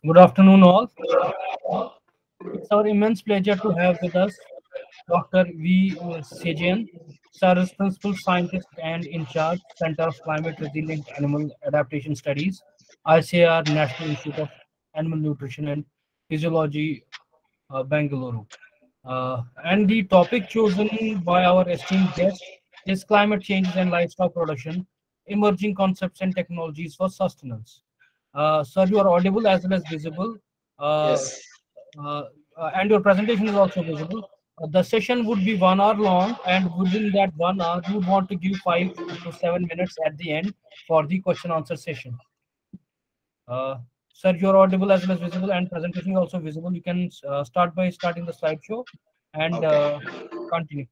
Good afternoon, all. It's our immense pleasure to have with us Dr. V. Sejian, SARS Principal Scientist and in charge, Center of Climate Resilient Animal Adaptation Studies, ICAR National Institute of Animal Nutrition and Physiology, Bangalore. And the topic chosen by our esteemed guest is climate changes and livestock production, emerging concepts and technologies for sustenance. Sir, you are audible as well as visible, uh, Yes. uh, and your presentation is also visible. The session would be 1 hour long, and within that 1 hour, we would want to give 5 to 7 minutes at the end for the question answer session. Uh, Sir, you're audible as well as visible, and presentation is also visible. You can start by starting the slideshow and Okay. continue.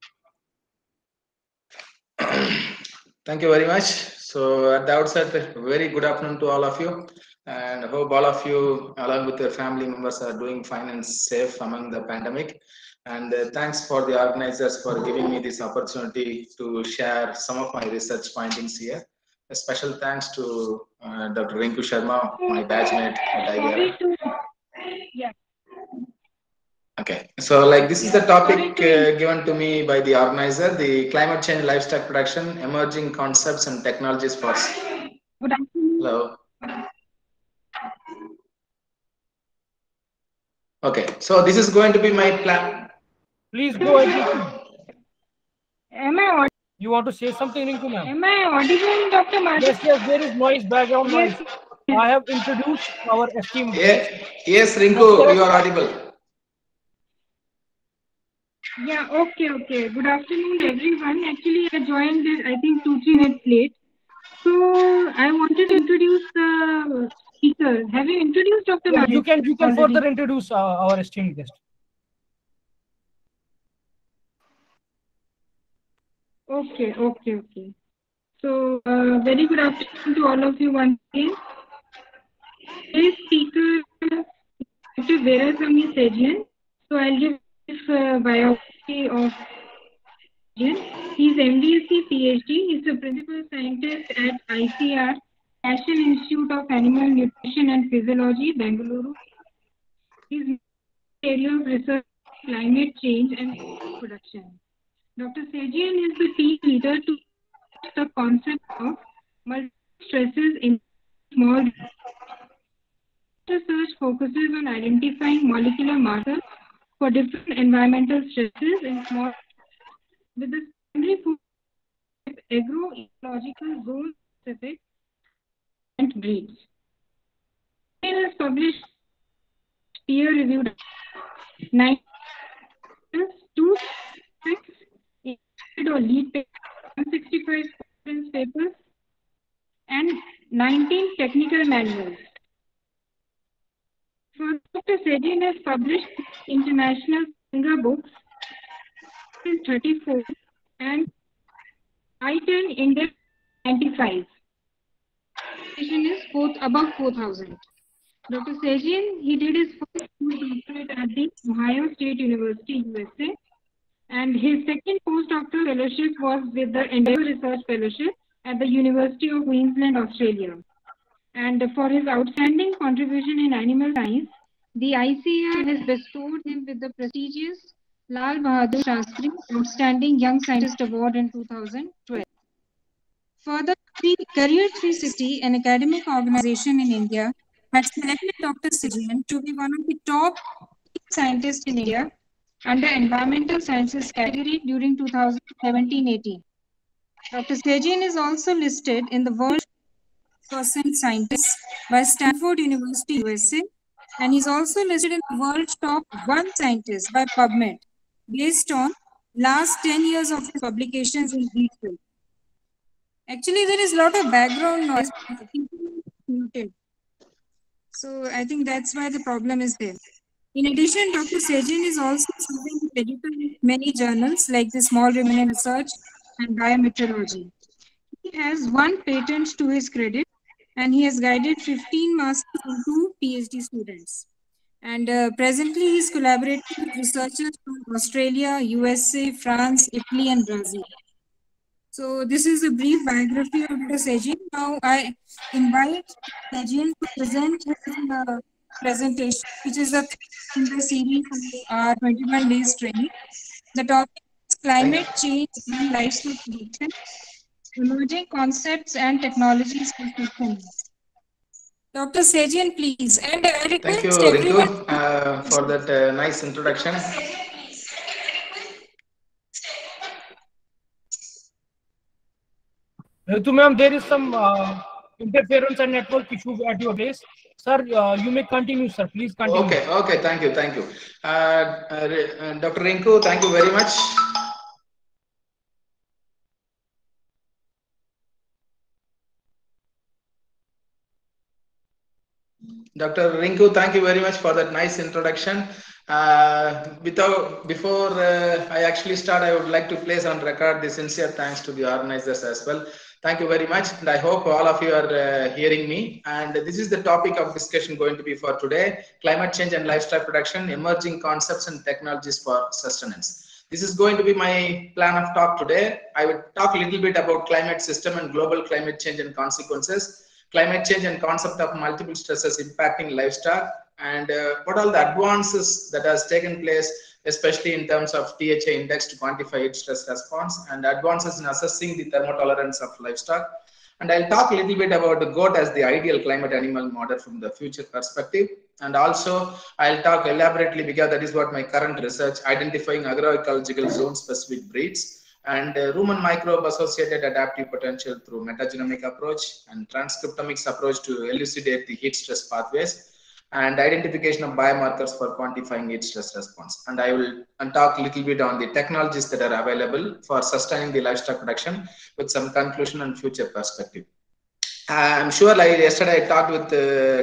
Thank you very much. So, at the outset, very good afternoon to all of you, and I hope all of you, along with your family members, are doing fine and safe among the pandemic. And thanks for the organizers for giving me this opportunity to share some of my research findings here. A special thanks to Dr. Rinku Sharma, my batch mate at Sorry IBR. to, yeah, Okay, so like this is the topic sorry to, given to me by the organizer, the climate change livestock production, emerging concepts and technologies for. good afternoon. Hello. Okay, so this is going to be my plan. Please go ahead, Rinku. Am I, You want to say something, Rinku, ma'am? am I audible, Dr. Martin? Yes, there is noise, background Yes, noise. I have introduced our esteemed guest. Yes, Rinku, Instead you of are audible. yeah, okay. Good afternoon, everyone. Actually, I joined this, I think, 2, 3 minutes late. So, I wanted to introduce the speaker. Have you introduced Dr. yeah, Martin you can already? further introduce our esteemed guest. Okay. So, very good afternoon to all of you once again. Today's speaker Dr. Veerasamy Sejian. So I'll give biography of Sejian. He's MDSc PhD. He's the principal scientist at ICR, National Institute of Animal Nutrition and Physiology, Bangalore. His area of research is climate change and production. Dr. Sejian is the team leader to the concept of multiple stresses in small research focuses on identifying molecular markers for different environmental stresses in small with the secondary focus agroecological zone specific and breeds. It has published peer-reviewed 9 2 6 or lead papers, 165 conference papers, and 19 technical manuals. So Dr. Sejian has published international Singa books in 34 and I-10 Index 95. Is above 4,000. Dr. Sejian, he did his first postdoctorate at the Ohio State University, USA, and his second postdoctoral fellowship was with the Endeavour Research Fellowship at the University of Queensland, Australia. And for his outstanding contribution in animal science, the ICAR has bestowed him with the prestigious Lal Bahadur Shastri Outstanding Young Scientist Award in 2012. Further, Career 360, an academic organization in India, had selected Dr. Sejian to be one of the top scientists in India under environmental sciences category during 2017-18. Dr. Sejian is also listed in the World Percent Scientists by Stanford University, USA, and he's also listed in the World Top 1 Scientist by PubMed, based on last 10 years of his publications in each field. Actually, there is a lot of background noise. Muted. So I think that's why the problem is there. In addition, Dr. Sejian is also serving editor in many journals like the Small Ruminant Research and Biometeorology. He has 1 patent to his credit, and he has guided 15 masters and 2 PhD students. And presently, he's collaborating with researchers from Australia, USA, France, Italy, and Brazil. So this is a brief biography of Dr. Sejian. Now I invite Sejian to present his presentation, which is the in the series of our 21 days training. The topic is climate change and livestock production, emerging concepts and technologies for sustenance. Dr. Sajian, please, and I Thank you, request everyone Rinku, for that nice introduction. Ritu ma'am, there is some interference and network issue at your place. Sir, you may continue, sir. Please continue. Okay, thank you. Dr. Rinku, thank you very much. Dr. Rinku, thank you very much for that nice introduction. Before I actually start, I would like to place on record the sincere thanks to the organizers as well. Thank you very much, and I hope all of you are hearing me. And this is the topic of discussion going to be for today: climate change and livestock production, emerging concepts and technologies for sustenance. This is going to be my plan of talk today. I will talk a little bit about climate system and global climate change and consequences, climate change and concept of multiple stresses impacting livestock, and what all the advances that has taken place, especially in terms of THA index to quantify heat stress response, and advances in assessing the thermotolerance of livestock. And I'll talk a little bit about the goat as the ideal climate animal model from the future perspective. And also I'll talk elaborately, because that is what my current research, identifying agroecological zone specific breeds and rumen microbe associated adaptive potential through metagenomic approach and transcriptomics approach to elucidate the heat stress pathways, and identification of biomarkers for quantifying heat stress response. And I will talk a little bit on the technologies that are available for sustaining the livestock production with some conclusion and future perspective. I'm sure like yesterday I talked with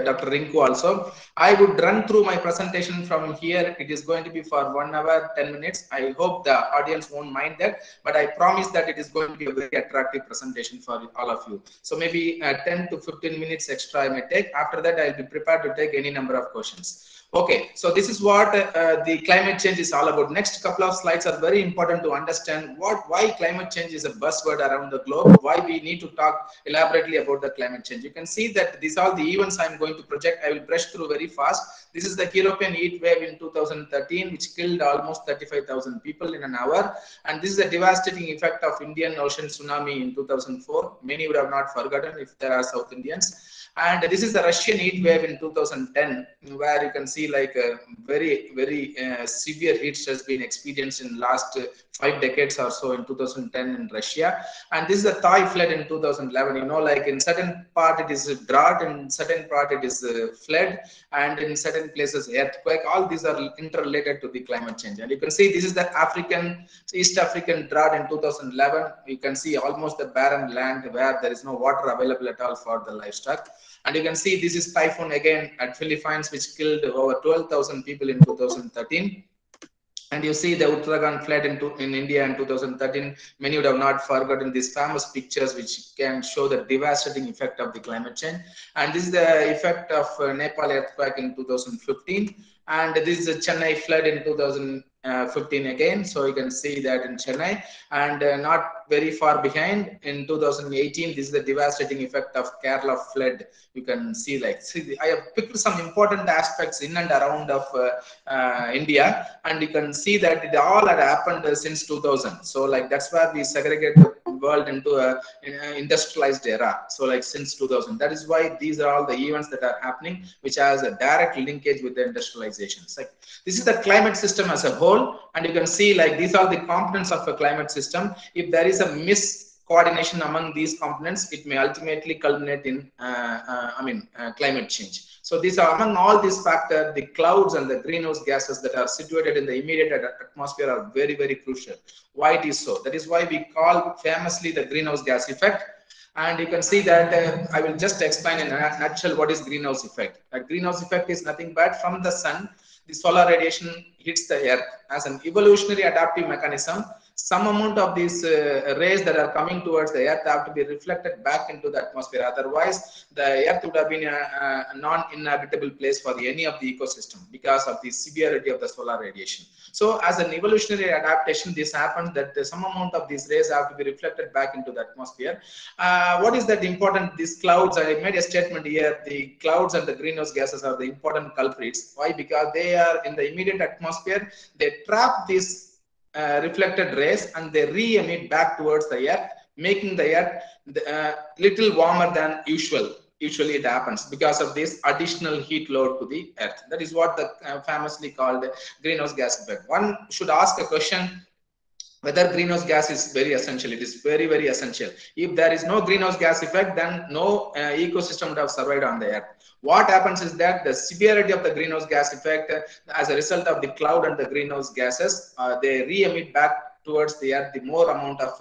Dr. Rinku also. I would run through my presentation from here. It is going to be for 1 hour, 10 minutes. I hope the audience won't mind that, but I promise that it is going to be a very attractive presentation for all of you. So maybe 10 to 15 minutes extra I may take. After that, I'll be prepared to take any number of questions. Okay, so this is what the climate change is all about. Next couple of slides are very important to understand why climate change is a buzzword around the globe, why we need to talk elaborately about the climate change. You can see that these are the events I'm going to project. I will brush through very fast. This is the European heat wave in 2013, which killed almost 35,000 people in an hour. And this is the devastating effect of Indian Ocean tsunami in 2004. Many would have not forgotten if there are South Indians. And this is the Russian heat wave in 2010, where you can see like a very severe heat stress being experienced in last 5 decades or so in 2010 in Russia. And this is the Thai flood in 2011. You know, like in certain part it is a drought, in certain part it is a flood, and in certain places earthquake. All these are interrelated to the climate change. And you can see this is the East African drought in 2011. You can see almost the barren land where there is no water available at all for the livestock. And you can see this is typhoon again at Philippines, which killed over 12,000 people in 2013. And you see the Uttarakhand flood in India in 2013. Many would have not forgotten these famous pictures, which can show the devastating effect of the climate change. And this is the effect of Nepal earthquake in 2015. And this is the Chennai flood in 2015 again. So you can see that in Chennai. And not very far behind in 2018, this is the devastating effect of Kerala flood. You can see I have picked some important aspects in and around of India, and you can see that it all had happened since 2000. So like that's where we segregate the world into a industrialized era. So like since 2000, that is why these are all the events that are happening, which has a direct linkage with the industrialization. Like this is the climate system as a whole, and you can see like these are the components of a climate system. If there is a miscoordination among these components, it may ultimately culminate in climate change. So these are among all these factors, the clouds and the greenhouse gases that are situated in the immediate atmosphere are very crucial. Why it is so? That is why we call famously the greenhouse gas effect. And you can see that I will just explain in a nutshell what is greenhouse effect. A greenhouse effect is nothing but from the sun, the solar radiation hits the earth. As an evolutionary adaptive mechanism, some amount of these rays that are coming towards the earth have to be reflected back into the atmosphere. Otherwise, the earth would have been a non-inhabitable place for any of the ecosystem because of the severity of the solar radiation. So as an evolutionary adaptation, this happens that some amount of these rays have to be reflected back into the atmosphere. What is that important? These clouds, I made a statement here, the clouds and the greenhouse gases are the important culprits. Why? Because they are in the immediate atmosphere, they trap these reflected rays and they re-emit back towards the earth, making the earth little warmer than usual. Usually it happens because of this additional heat load to the earth. That is what the famously called greenhouse gas effect. One should ask a question whether greenhouse gas is very essential. It is very, very essential. If there is no greenhouse gas effect, then no ecosystem would have survived on the earth. What happens is that the severity of the greenhouse gas effect as a result of the cloud and the greenhouse gases, they re-emit back towards the earth the more amount of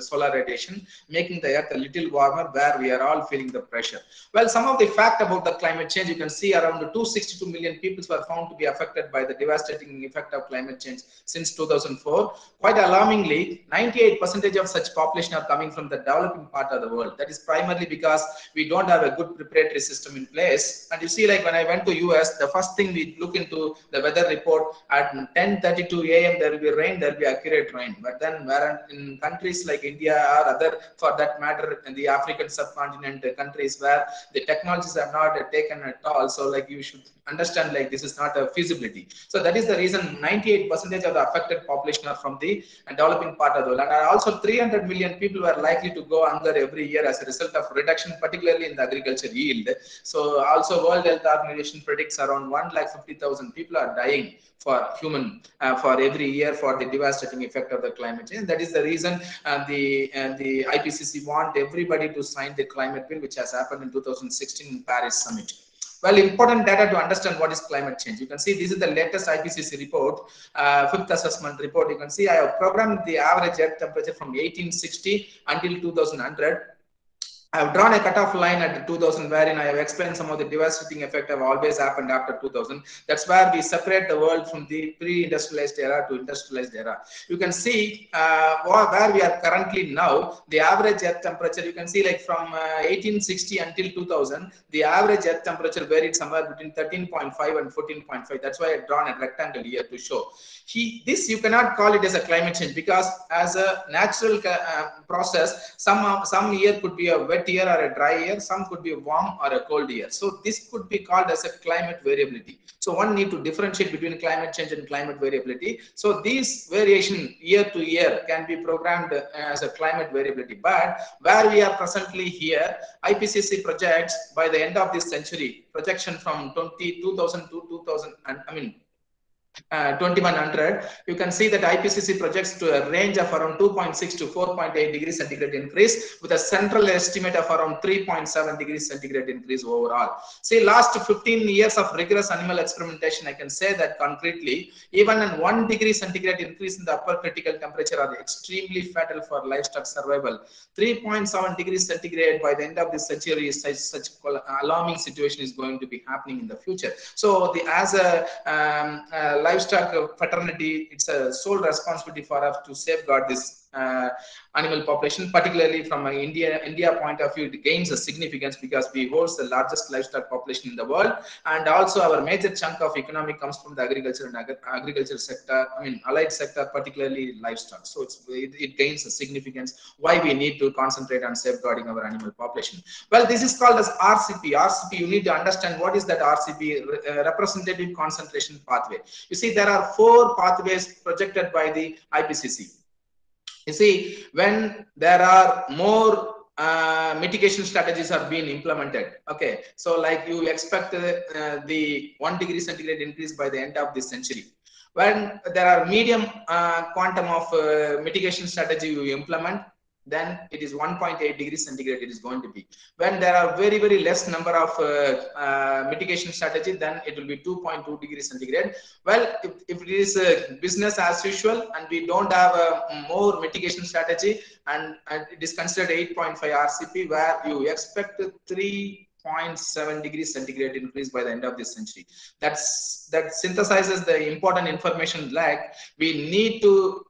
solar radiation, making the earth a little warmer, where we are all feeling the pressure. Well, some of the fact about the climate change, you can see around 262 million people were found to be affected by the devastating effect of climate change since 2004. Quite alarmingly, 98% of such population are coming from the developing part of the world. That is primarily because we don't have a good preparatory system in place. And you see, like when I went to US, the first thing we look into the weather report at 10:32 a.m. there will be rain, there will be accurate rain. But then where in countries like India or other, for that matter, in the African subcontinent countries where the technologies are not taken at all, so like you should understand like this is not a feasibility. So that is the reason 98% of the affected population are from the developing part of the world. And also 300 million people were likely to go hunger every year as a result of reduction, particularly in the agriculture yield. So also World Health Organization predicts around 150,000 people are dying for human for every year for the devastating effect of the climate change. That is the reason the IPCC want everybody to sign the climate bill, which has happened in 2016 in Paris summit. Well, important data to understand what is climate change. You can see this is the latest IPCC report, fifth assessment report. You can see I have programmed the average earth temperature from 1860 until 2100. I have drawn a cutoff line at 2000 wherein I have explained some of the devastating effect have always happened after 2000. That's where we separate the world from the pre-industrialized era to industrialized era. You can see where we are currently now, the average earth temperature, you can see like from 1860 until 2000, the average earth temperature varied somewhere between 13.5 and 14.5. That's why I have drawn a rectangle here to show. This you cannot call it as a climate change because as a natural process, some year could be a wet year or a dry year, some could be a warm or a cold year. So this could be called as a climate variability. So one need to differentiate between climate change and climate variability. So these variation year to year can be programmed as a climate variability. But where we are presently here, IPCC projects by the end of this century, projection from 2000 to 2000, I mean 2100, you can see that IPCC projects to a range of around 2.6 to 4.8 degrees centigrade increase with a central estimate of around 3.7 degrees centigrade increase overall. See, last 15 years of rigorous animal experimentation, I can say that concretely, even an 1 degree centigrade increase in the upper critical temperature are extremely fatal for livestock survival. 3.7 degrees centigrade by the end of this century is such alarming situation is going to be happening in the future. So as a livestock fraternity, it's a sole responsibility for us to safeguard this animal population, particularly from an India point of view. It gains a significance because we hold the largest livestock population in the world, and also our major chunk of economy comes from the agriculture and agriculture sector, I mean allied sector, particularly livestock. So it gains a significance why we need to concentrate on safeguarding our animal population. Well, this is called as RCP. RCP, you need to understand what is that RCP, representative concentration pathway. You see, there are 4 pathways projected by the IPCC. You see, when there are more mitigation strategies are being implemented, okay, so like you expect the 1 degree centigrade increase by the end of this century. When there are medium quantum of mitigation strategy you implement, then it is 1.8 degrees centigrade it is going to be. When there are very, very less number of mitigation strategy, then it will be 2.2 degrees centigrade. Well, if it is business as usual and we don't have a more mitigation strategy, and it is considered 8.5 RCP, where you expect 3.7 degrees centigrade increase by the end of this century. That synthesizes the important information, like we need to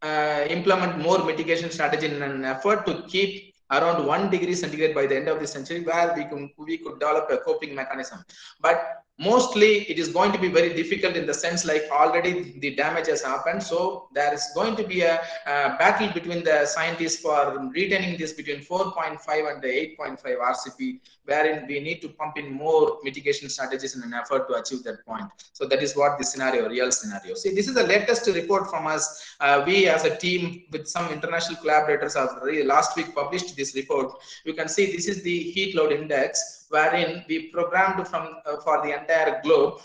implement more mitigation strategy in an effort to keep around 1 degree centigrade by the end of the century, where we could develop a coping mechanism. But mostly it is going to be very difficult in the sense like already the damage has happened. So there is going to be a battle between the scientists for retaining this between 4.5 and the 8.5 RCP, wherein we need to pump in more mitigation strategies in an effort to achieve that point. So that is what the scenario, real scenario. See, this is the latest report from us. We as a team with some international collaborators have last week published this report. You can see this is the heat load index, wherein we programmed from for the entire globe.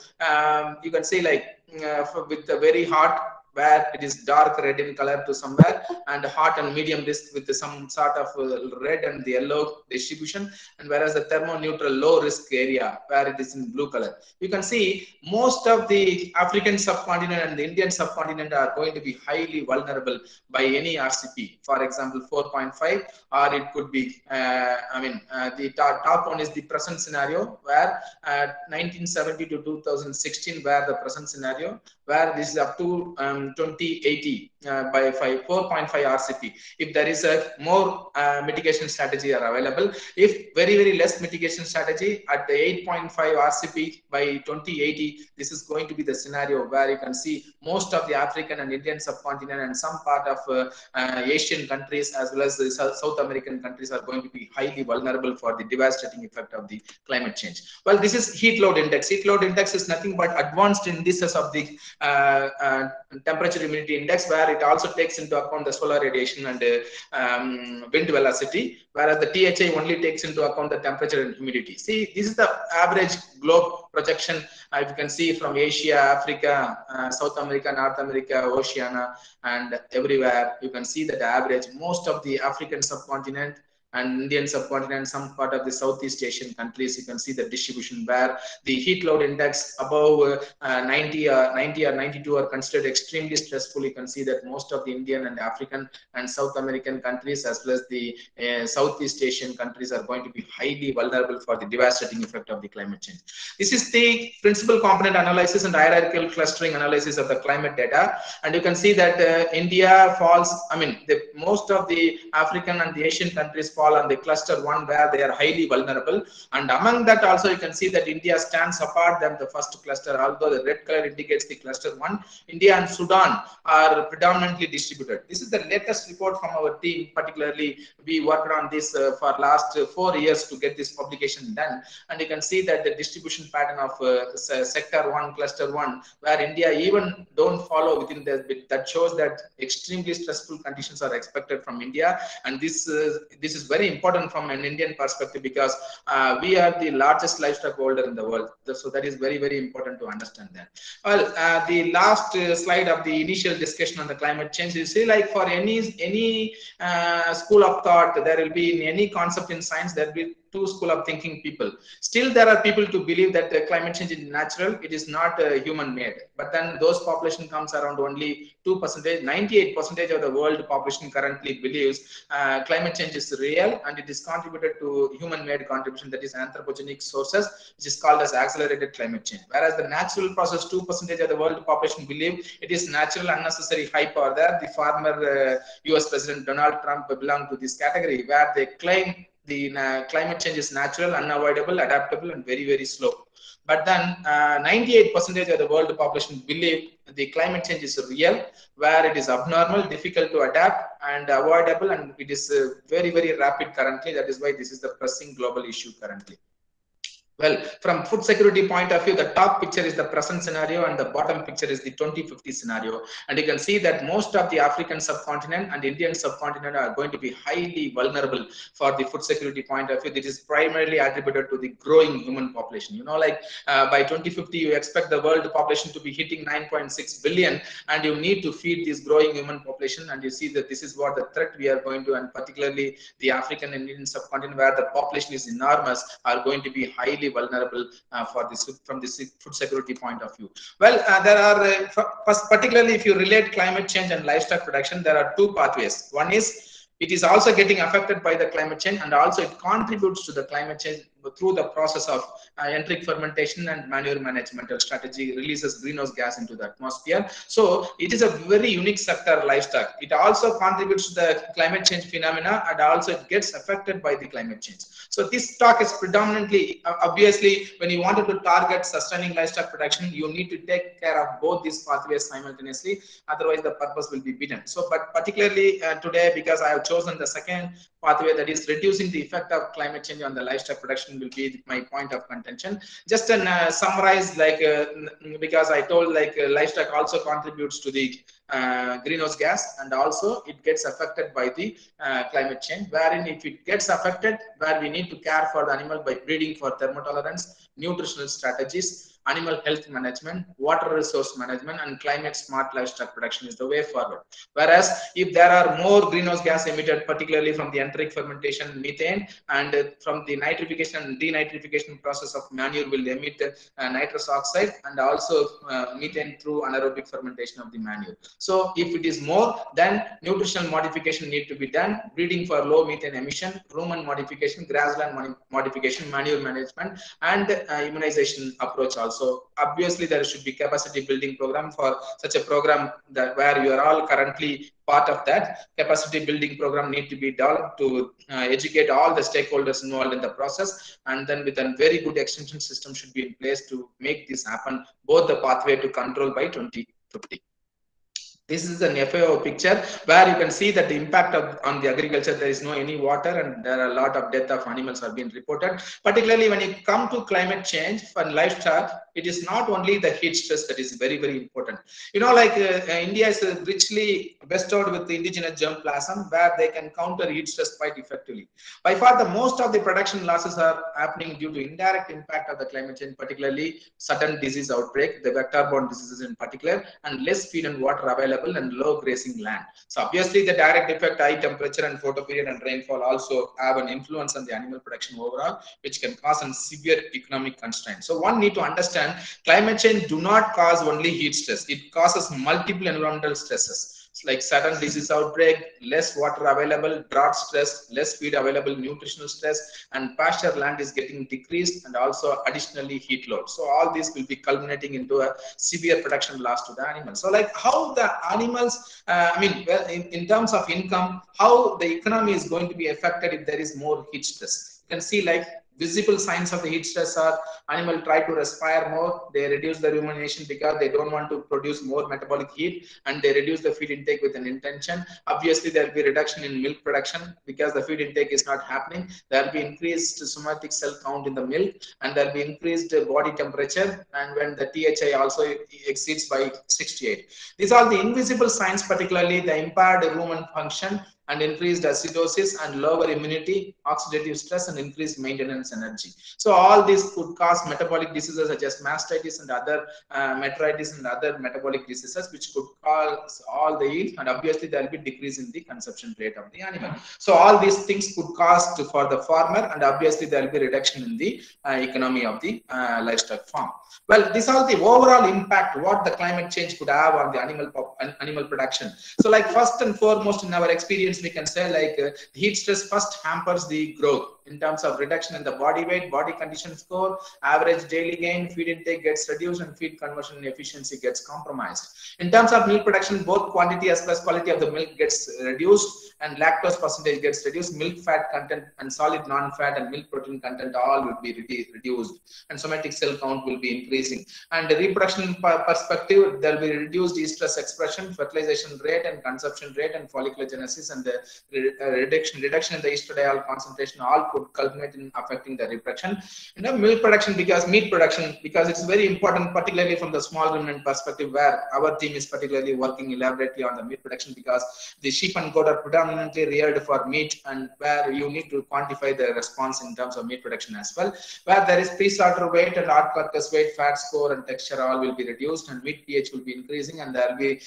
You can see like with the very hot, where it is dark red in color to somewhere, and hot and medium risk with some sort of red and the yellow distribution, and whereas the thermoneutral low risk area where it is in blue color. You can see most of the African subcontinent and the Indian subcontinent are going to be highly vulnerable by any RCP. For example, 4.5, or it could be, the top one is the present scenario, where 1970 to 2016, where the present scenario, where this is up to 2080 by 4.5 RCP. If there is a more mitigation strategy are available, if very less mitigation strategy at the 8.5 RCP by 2080, this is going to be the scenario where you can see most of the African and Indian subcontinent and some part of Asian countries as well as the South American countries are going to be highly vulnerable for the devastating effect of the climate change. Well, this is heat load index. Heat load index is nothing but advanced indices of the temperature humidity index, where it also takes into account the solar radiation and wind velocity, whereas the THI only takes into account the temperature and humidity. See, this is the average globe projection. You can see from Asia, Africa, South America, North America, Oceania, and everywhere. You can see that the average, most of the African subcontinent and Indian subcontinent, some part of the Southeast Asian countries, you can see the distribution where the heat load index above 90 or 92 are considered extremely stressful. You can see that most of the Indian and African and South American countries as well as the Southeast Asian countries are going to be highly vulnerable for the devastating effect of the climate change. This is the principal component analysis and hierarchical clustering analysis of the climate data. And you can see that India falls, most of the African and the Asian countries fall on the cluster 1, where they are highly vulnerable, and among that also you can see that India stands apart than the first cluster. Although the red color indicates the cluster 1, India and Sudan are predominantly distributed. This is the latest report from our team. Particularly we worked on this for last 4 years to get this publication done, and you can see that the distribution pattern of sector 1, cluster 1, where India even don't follow within that shows that extremely stressful conditions are expected from India. And this is very important from an Indian perspective, because we are the largest livestock holder in the world. So that is very important to understand that. Well, the last slide of the initial discussion on the climate change, you see, like for any school of thought, there will be in any concept in science, there will be two school of thinking people. Still there are people to believe that climate change is natural, it is not human made. But then those population comes around only 2%. 98% of the world population currently believes climate change is real, and it is contributed to human made contribution, that is anthropogenic sources, which is called as accelerated climate change. Whereas the natural process, 2% of the world population believe it is natural unnecessary hype or there. The former US President Donald Trump belonged to this category, where they claim the climate change is natural, unavoidable, adaptable, and very slow. But then 98% of the world population believe the climate change is real, where it is abnormal, difficult to adapt, and avoidable, and it is very rapid currently. That is why this is the pressing global issue currently. Well, from food security point of view, the top picture is the present scenario and the bottom picture is the 2050 scenario. And you can see that most of the African subcontinent and Indian subcontinent are going to be highly vulnerable for the food security point of view. This is primarily attributed to the growing human population. You know, like by 2050, you expect the world population to be hitting 9.6 billion, and you need to feed this growing human population. And you see that this is what the threat we are going to, and particularly the African and Indian subcontinent, where the population is enormous, are going to be highly vulnerable for this from the food security point of view. Well, there are particularly if you relate climate change and livestock production, there are two pathways. One is it is also getting affected by the climate change, and also it contributes to the climate change through the process of enteric fermentation and manure management strategy, releases greenhouse gas into the atmosphere. So it is a very unique sector, livestock. It also contributes to the climate change phenomena, and also it gets affected by the climate change. So this talk is predominantly, obviously, when you wanted to target sustaining livestock production, you need to take care of both these pathways simultaneously. Otherwise, the purpose will be beaten. So, but particularly today, because I have chosen the second pathway, that is reducing the effect of climate change on the livestock production, will be my point of contention. Just to summarize, like because I told like livestock also contributes to the greenhouse gas, and also it gets affected by the climate change, wherein if it gets affected, where we need to care for the animal by breeding for thermotolerance, nutritional strategies, animal health management, water resource management, and climate smart livestock production is the way forward. Whereas if there are more greenhouse gas emitted, particularly from the enteric fermentation methane, and from the nitrification and denitrification process of manure will emit nitrous oxide, and also methane through anaerobic fermentation of the manure. So if it is more, then nutritional modification need to be done, breeding for low methane emission, rumen modification, grassland modification, manure management, and immunization approach also. So obviously there should be capacity building program for such a program, that where you are all currently part of that. Capacity building program need to be developed to educate all the stakeholders involved in the process, and then with a very good extension system should be in place to make this happen, both the pathway to control by 2050. This is an FAO picture where you can see that the impact on the agriculture, there is no any water, and there are a lot of death of animals are being reported. Particularly when you come to climate change for livestock, it is not only the heat stress that is very, very important. You know, like India is richly bestowed with the indigenous germplasm, where they can counter heat stress quite effectively. By far, the most of the production losses are happening due to indirect impact of the climate change, particularly sudden disease outbreak, the vector-borne diseases in particular, and less feed and water available, and low grazing land. So obviously the direct effect, high temperature and photoperiod and rainfall also have an influence on the animal production overall, which can cause a severe economic constraint. So one need to understand, climate change do not cause only heat stress. It causes multiple environmental stresses, like sudden disease outbreak, less water available, drought stress, less feed available, nutritional stress, and pasture land is getting decreased, and also additionally heat load. So all this will be culminating into a severe production loss to the animals. So like how the animals, in terms of income, how the economy is going to be affected if there is more heat stress. You can see like visible signs of the heat stress are animal try to respire more, they reduce the rumination because they don't want to produce more metabolic heat, and they reduce the feed intake with an intention. Obviously there will be reduction in milk production because the feed intake is not happening. There will be increased somatic cell count in the milk, and there will be increased body temperature, and when the THI also exceeds by 68. These are the invisible signs, particularly the impaired rumen function, and increased acidosis and lower immunity, oxidative stress, and increased maintenance energy. So all this could cause metabolic diseases such as mastitis and other metritis and other metabolic diseases, which could cause all the yield, and obviously there will be decrease in the consumption rate of the animal. So all these things could cause for the farmer, and obviously there will be reduction in the economy of the livestock farm. Well, these are the overall impact what the climate change could have on the animal production. So like first and foremost in our experience, we can say like heat stress first hampers the growth in terms of reduction in the body weight, body condition score, average daily gain, feed intake gets reduced, and feed conversion efficiency gets compromised. In terms of milk production, both quantity as well as quality of the milk gets reduced, and lactose percentage gets reduced, milk fat content and solid non-fat and milk protein content all will be reduced, and somatic cell count will be increasing. And the reproduction perspective, there will be reduced estrus expression, fertilization rate and consumption rate, and folliculogenesis, and the reduction in the estradiol concentration all could culminate in affecting the reproduction. Milk production, because meat production, because it's very important, particularly from the small ruminant perspective, where our team is particularly working elaborately on the meat production, because the sheep and goat are predominantly reared for meat, and where you need to quantify the response in terms of meat production as well, where there is pre-slaughter weight and hard carcass weight, fat score and texture all will be reduced, and meat pH will be increasing, and there will be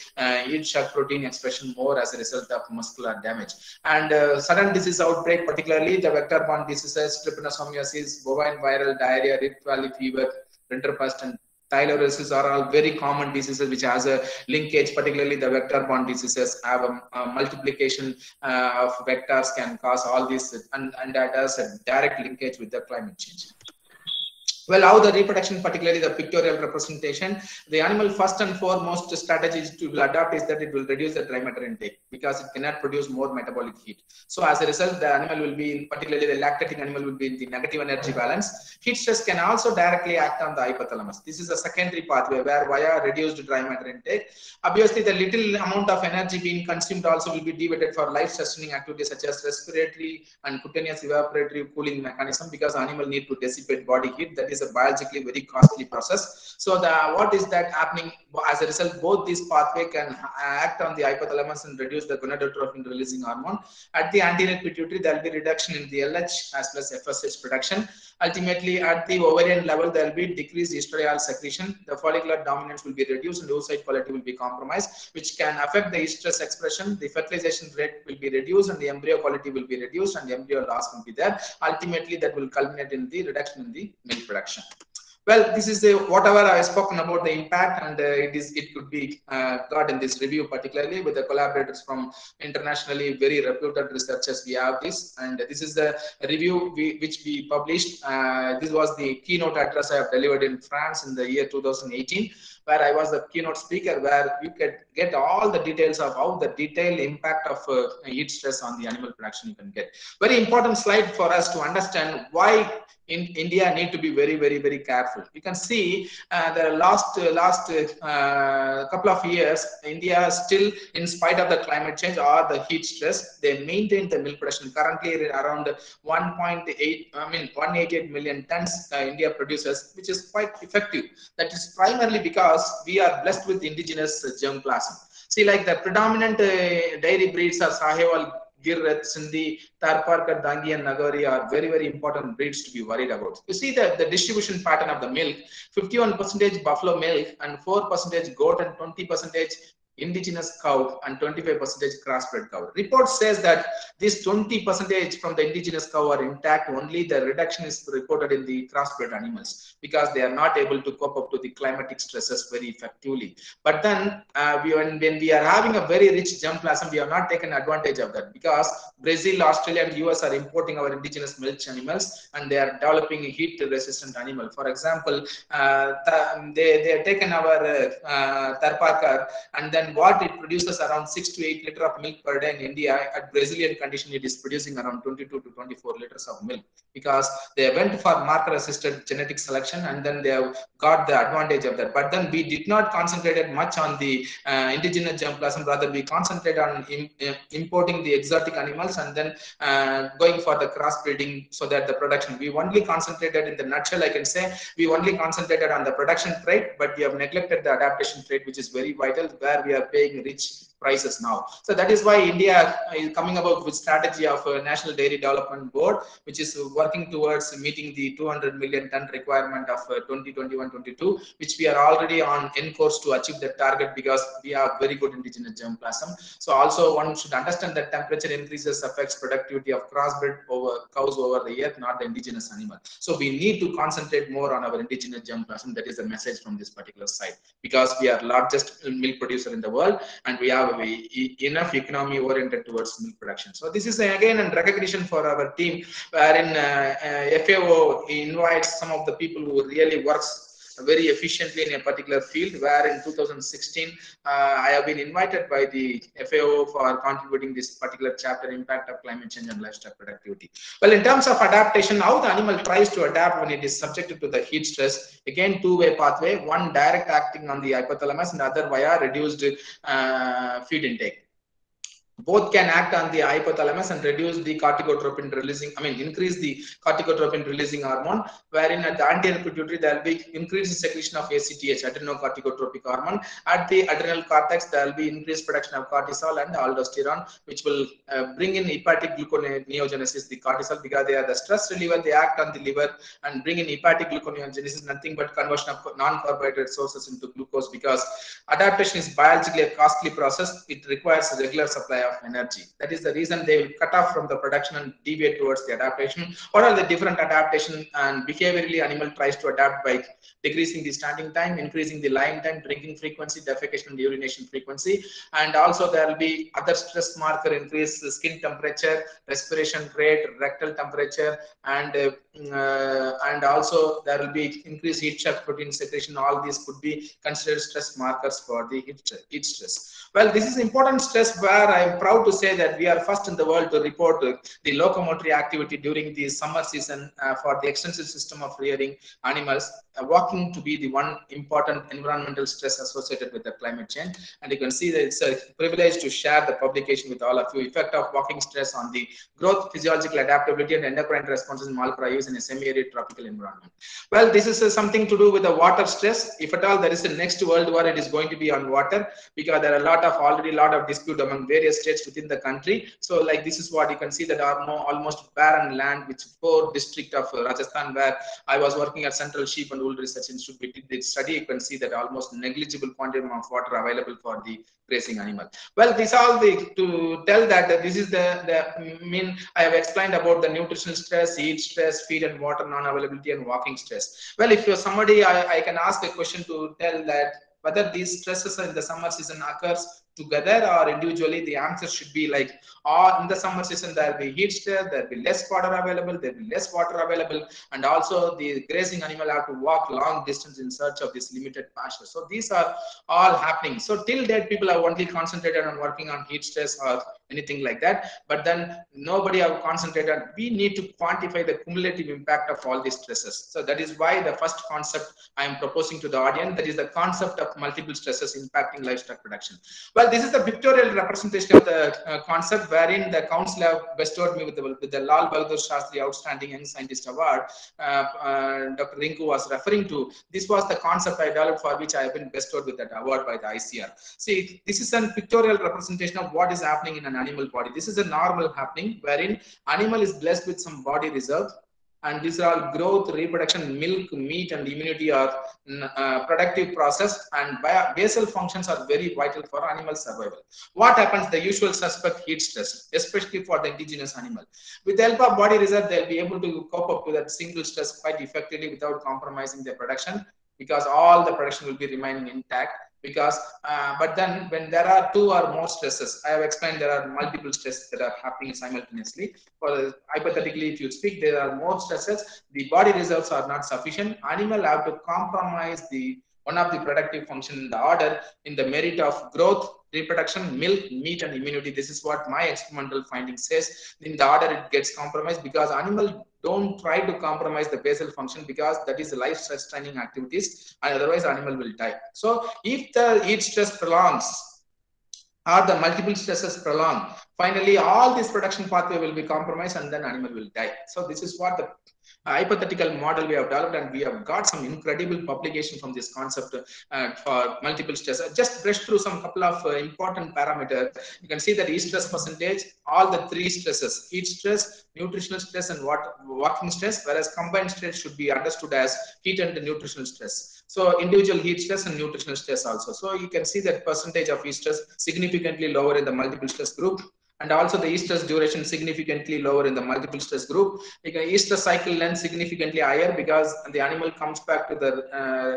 yield shock protein expression more as a result of muscular damage. And sudden disease outbreak, particularly the vector-borne diseases, trypanosomiasis, bovine viral diarrhea, Rift Valley fever, rinderpest, and thyroidosis are all very common diseases which has a linkage, particularly the vector-borne diseases have a multiplication of vectors can cause all these, and that has a direct linkage with the climate change. Well, how the reproduction, particularly the pictorial representation, the animal first and foremost strategies to adopt is that it will reduce the dry matter intake because it cannot produce more metabolic heat. So as a result, the animal will be, particularly the lactating animal will be in the negative energy balance. Heat stress can also directly act on the hypothalamus. This is a secondary pathway where via reduced dry matter intake, obviously the little amount of energy being consumed also will be devoted for life sustaining activities such as respiratory and cutaneous evaporatory cooling mechanism, because animal need to dissipate body heat. That is a biologically very costly process. So what is that happening? As a result, both these pathway can act on the hypothalamus and reduce the gonadotropin releasing hormone. At the anterior pituitary, there will be reduction in the LH as well as FSH production. Ultimately, at the ovarian level, there will be decreased estradiol secretion. The follicular dominance will be reduced and oocyte quality will be compromised, which can affect the estrus expression. The fertilization rate will be reduced and the embryo quality will be reduced and the embryo loss will be there. Ultimately, that will culminate in the reduction in the milk production. Well, this is whatever I have spoken about the impact, and it could be got in this review, particularly with the collaborators from internationally very reputed researchers. We have this, and this is the review which we published. This was the keynote address I have delivered in France in the year 2018, where I was the keynote speaker, where you could get all the details of how the detailed impact of heat stress on the animal production you can get. Very important slide for us to understand why in India need to be very, very, very careful. You can see the last couple of years, India still, in spite of the climate change or the heat stress, they maintain the milk production. Currently around 188 million tons India produces, which is quite effective. That is primarily because we are blessed with indigenous germplasm. See, like the predominant dairy breeds are Sahiwal, Gir, Sindhi, Tharparkar, Dangi and Nagari are very, very important breeds to be worried about. You see the distribution pattern of the milk, 51% buffalo milk and 4% goat and 20% indigenous cow and 25% crossbred cow. Report says that this 20% from the indigenous cow are intact. Only the reduction is reported in the crossbred animals because they are not able to cope up to the climatic stresses very effectively. But then when we are having a very rich germplasm, we have not taken advantage of that because Brazil, Australia and US are importing our indigenous milk animals and they are developing a heat resistant animal. For example, they have taken our Tharparkar, and then what it produces around 6 to 8 liters of milk per day in India. At Brazilian condition, it is producing around 22 to 24 liters of milk because they went for marker assisted genetic selection and then they have got the advantage of that. But then we did not concentrate much on the indigenous germplasm, rather we concentrated on importing the exotic animals and then going for the crossbreeding so that the production, we only concentrated, in the nutshell I can say, we only concentrated on the production trait, but we have neglected the adaptation trait, which is very vital, where we are paying rich prices now. So that is why India is coming about with strategy of a National Dairy Development Board, which is working towards meeting the 200 million ton requirement of 2021-22, which we are already on course to achieve that target because we have very good indigenous germplasm. So also one should understand that temperature increases affects productivity of crossbred cows over the year, not the indigenous animal. So we need to concentrate more on our indigenous germplasm. That is the message from this particular site, because we are largest milk producer in the world and we have enough economy oriented towards milk production. So this is again a recognition for our team, wherein FAO invites some of the people who really works very efficiently in a particular field, where in 2016 I have been invited by the FAO for contributing this particular chapter, impact of climate change and livestock productivity. Well, in terms of adaptation, how the animal tries to adapt when it is subjected to the heat stress, again two-way pathway, one direct acting on the hypothalamus and the other via reduced feed intake. Both can act on the hypothalamus and reduce the corticotropin releasing, increase the corticotropin releasing hormone, wherein at the anterior pituitary there will be increased secretion of ACTH, adrenocorticotropic hormone. At the adrenal cortex there will be increased production of cortisol and aldosterone, which will bring in hepatic gluconeogenesis, the cortisol, because they are the stress reliever, they act on the liver and bring in hepatic gluconeogenesis, nothing but conversion of non-carbohydrate sources into glucose, because adaptation is biologically a costly process. It requires a regular supply of energy. That is the reason they will cut off from the production and deviate towards the adaptation. What are the different adaptation? And behaviorally, animal tries to adapt by decreasing the standing time, increasing the lying time, drinking frequency, defecation and urination frequency. And also there will be other stress marker, increase skin temperature, respiration rate, rectal temperature, and also there will be increased heat shock protein secretion. All these could be considered stress markers for the heat stress. Well, this is important stress where I am proud to say that we are first in the world to report the locomotory activity during the summer season for the extensive system of rearing animals, walking to be the one important environmental stress associated with the climate change. And you can see that it's a privilege to share the publication with all of you. Effect of walking stress on the growth, physiological adaptability, and endocrine responses in malpara use in a semi-arid tropical environment. Well, this is something to do with the water stress. If at all there is a next world war, it is going to be on water, because there are already a lot of dispute among various states within the country. So like this is what you can see, that are almost barren land, which 4 district of Rajasthan, where I was working at Central Sheep and Wool Research Institute, we did this study. You can see that almost negligible quantity of water available for the grazing animal. Well, this all to tell that this is the mean I have explained about the nutritional stress, heat stress, feed and water non-availability, and walking stress. Well, if you're somebody, I can ask a question to tell that whether these stresses in the summer season occurs together or individually. The answer should be like, or in the summer season there will be heat stress, there will be less water available, there will be less water available, and also the grazing animal have to walk long distance in search of this limited pasture. So these are all happening. So till date, people have only concentrated on working on heat stress or anything like that, but then nobody have concentrated. We need to quantify the cumulative impact of all these stresses. So that is why the first concept I am proposing to the audience, that is the concept of multiple stresses impacting livestock production. Well, this is the pictorial representation of the concept, wherein the council have bestowed me with the Lal Bahadur Shastri Outstanding Young Scientist Award. Dr. Rinku was referring to. This was the concept I developed, for which I have been bestowed with that award by the ICR. See, this is a pictorial representation of what is happening in an animal body. This is a normal happening, wherein animal is blessed with some body reserve, and these are all growth, reproduction, milk, meat, and immunity are productive process, and basal functions are very vital for animal survival. What happens? The usual suspect, heat stress, especially for the indigenous animal. With the help of body reserve, they'll be able to cope up with that single stress quite effectively without compromising their production, because all the production will be remaining intact. Because but then when there are 2 or more stresses, I have explained there are multiple stresses that are happening simultaneously. For hypothetically, if you speak, there are more stresses, the body reserves are not sufficient. Animal have to compromise one of the productive function in the order in the merit of growth, reproduction, milk, meat, and immunity. This is what my experimental finding says. In the order it gets compromised, because animal don't try to compromise the basal function, because that is life sustaining activities, and otherwise animal will die. So if the heat stress prolongs or the multiple stresses prolong, finally all this production pathway will be compromised, and then animal will die. So this is what the hypothetical model we have developed, and we have got some incredible publication from this concept for multiple stress. I just brush through some couple of important parameters. You can see that heat stress percentage, all the 3 stresses, heat stress, nutritional stress, and walking stress, whereas combined stress should be understood as heat and nutritional stress. So individual heat stress and nutritional stress also. So you can see that percentage of heat stress significantly lower in the multiple stress group, and also the heat stress duration significantly lower in the multiple stress group. Heat stress cycle length significantly higher, because the animal comes back to the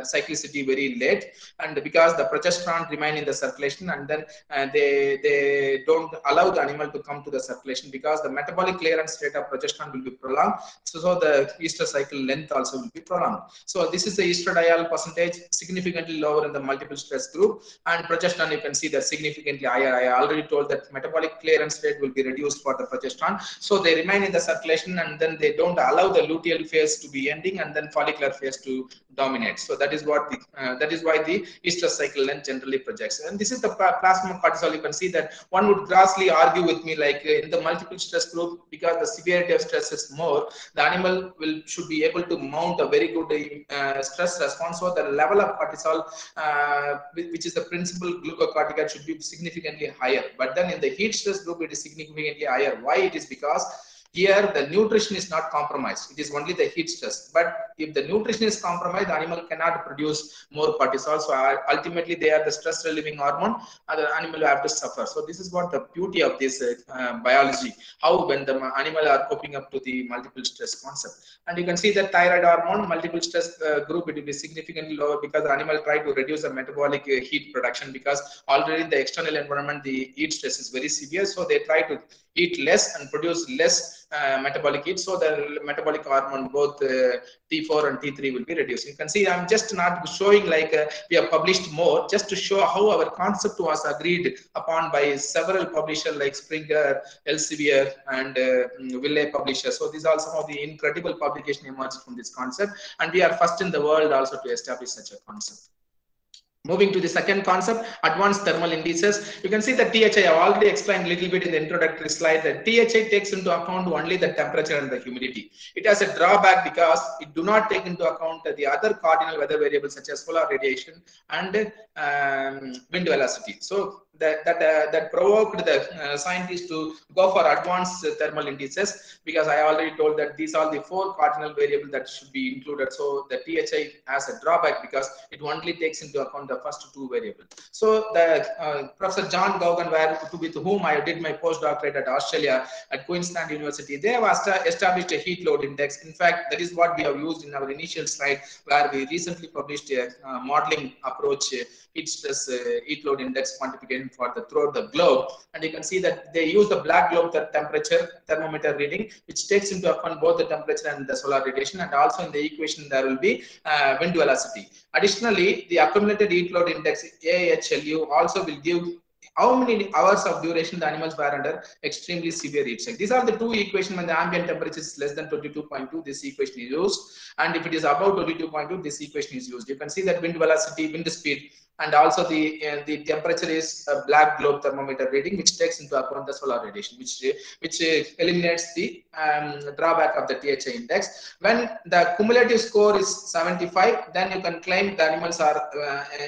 cyclicity very late, and because the progesterone remain in the circulation, and then they don't allow the animal to come to the circulation, because the metabolic clearance rate of progesterone will be prolonged. So the heat stress cycle length also will be prolonged. So this is the estradiol percentage, significantly lower in the multiple stress group, and progesterone, you can see that significantly higher. I already told that metabolic clearance rate will be reduced for the progesterone, so they remain in the circulation, and then they don't allow the luteal phase to be ending and then follicular phase to dominate. So that is what that is why the estrous cycle length generally projects. And this is the plasma cortisol. You can see that one would grossly argue with me, like in the multiple stress group, because the severity of stress is more, the animal should be able to mount a very good stress response. So the level of cortisol, which is the principal glucocorticoid, should be significantly higher. But then in the heat stress group, it is significantly higher. Why? It is because Here, the nutrition is not compromised. It is only the heat stress. But if the nutrition is compromised, the animal cannot produce more cortisol. So ultimately, they are the stress relieving hormone, and the animal will have to suffer. So this is what the beauty of this biology. How when the animal are coping up to the multiple stress concept. And you can see that thyroid hormone, multiple stress group, it will be significantly lower because the animal try to reduce the metabolic heat production, because already in the external environment, the heat stress is very severe. So they try to eat less and produce less metabolic heat, so the metabolic hormone both T4 and T3 will be reduced. You can see I'm just not showing like we have published more, just to show how our concept was agreed upon by several publishers like Springer, Elsevier, and Wiley publishers. So these are some of the incredible publication emerged from this concept, and we are first in the world also to establish such a concept. Moving to the second concept, advanced thermal indices. You can see the THI, I have already explained a little bit in the introductory slide that THI takes into account only the temperature and the humidity. It has a drawback because it do not take into account the other cardinal weather variables such as solar radiation and wind velocity. So that provoked the scientists to go for advanced thermal indices, because I already told that these are the 4 cardinal variables that should be included. So the THI has a drawback because it only takes into account the first 2 variables. So the Professor John Gauguin, with whom I did my postdoctorate at Australia at Queensland University, they have established a heat load index. In fact, that is what we have used in our initial slide, where we recently published a modeling approach, heat stress heat load index quantification for throughout the globe. And you can see that they use the black globe temperature thermometer reading, which takes into account both the temperature and the solar radiation, and also in the equation there will be wind velocity. Additionally, the accumulated heat load index AHLU also will give how many hours of duration the animals were under extremely severe heat stress. These are the 2 equations. When the ambient temperature is less than 22.2, this equation is used, and if it is above 22.2, this equation is used. You can see that wind velocity, wind speed, and also the temperature is a black globe thermometer reading, which takes into account the solar radiation, which eliminates the drawback of the THI index. When the cumulative score is 75, then you can claim the animals are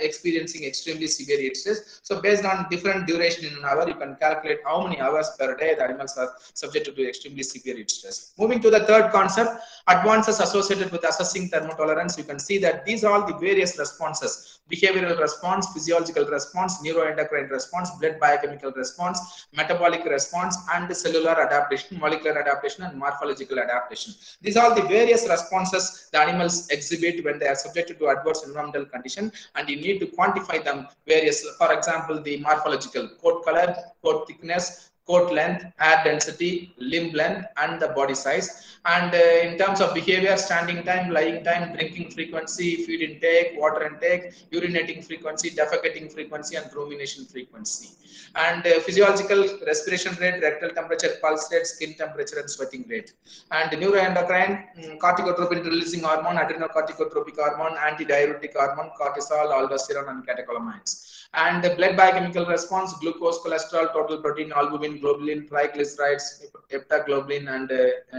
experiencing extremely severe heat stress. So based on different duration in an hour, you can calculate how many hours per day the animals are subjected to extremely severe heat stress. Moving to the third concept, advances associated with assessing thermotolerance. You can see that these are all the various responses: behavioral response, physiological response, neuroendocrine response, blood biochemical response, metabolic response, and cellular adaptation, molecular adaptation, and morphological adaptation. These are the various responses the animals exhibit when they are subjected to adverse environmental condition, and you need to quantify them various. For example, the morphological: coat color, coat thickness, coat length, hair density, limb length, and the body size. And in terms of behavior, standing time, lying time, drinking frequency, feed intake, water intake, urinating frequency, defecating frequency, and rumination frequency. And physiological: respiration rate, rectal temperature, pulse rate, skin temperature, and sweating rate. And neuroendocrine: corticotropin releasing hormone, adrenocorticotropic hormone, antidiuretic hormone, cortisol, aldosterone, and catecholamines. And the blood biochemical response: glucose, cholesterol, total protein, albumin, globulin, triglycerides, heptaglobulin, and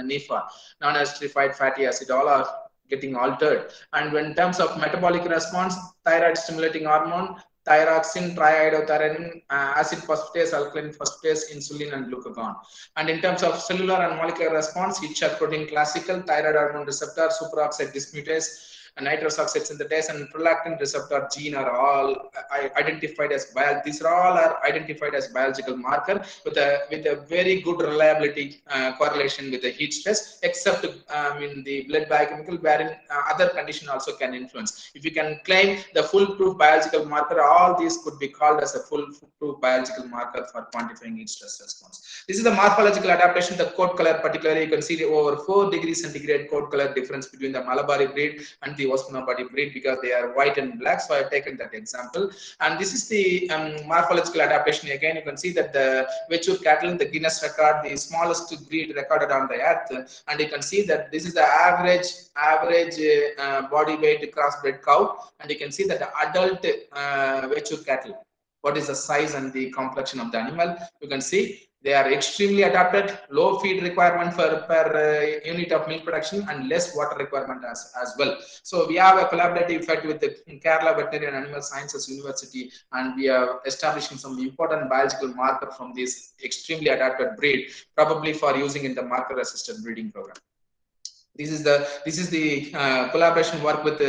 NEFA, non-esterified fatty acid, all are getting altered. And in terms of metabolic response, thyroid stimulating hormone, thyroxine, triiodothyronine, acid phosphatase, alkaline phosphatase, insulin, and glucagon. And in terms of cellular and molecular response, HIT protein classical, thyroid hormone receptor, superoxide dismutase, nitrous oxide synthase, and prolactin receptor gene are all identified as these are all identified as biological marker with a very good reliability correlation with the heat stress, except in the blood biochemical, wherein other condition also can influence. If you can claim the foolproof biological marker, all these could be called as a foolproof biological marker for quantifying heat stress response. This is the morphological adaptation. The coat color, particularly, you can see the over 4 degrees centigrade coat color difference between the Malabari breed and the Osmanabadi breed, because they are white and black. So I have taken that example. And this is the morphological adaptation. Again, you can see that the Vechur cattle in the Guinness record, the smallest breed recorded on the earth. And you can see that this is the average body weight crossbred cow. And you can see that the adult Vechur cattle, what is the size and the complexion of the animal. You can see they are extremely adapted, low feed requirement per unit of milk production and less water requirement as well. So we have a collaborative effect with the Kerala Veterinary and Animal Sciences University, and we are establishing some important biological marker from this extremely adapted breed, probably for using in the marker assisted breeding program. This is the collaboration work with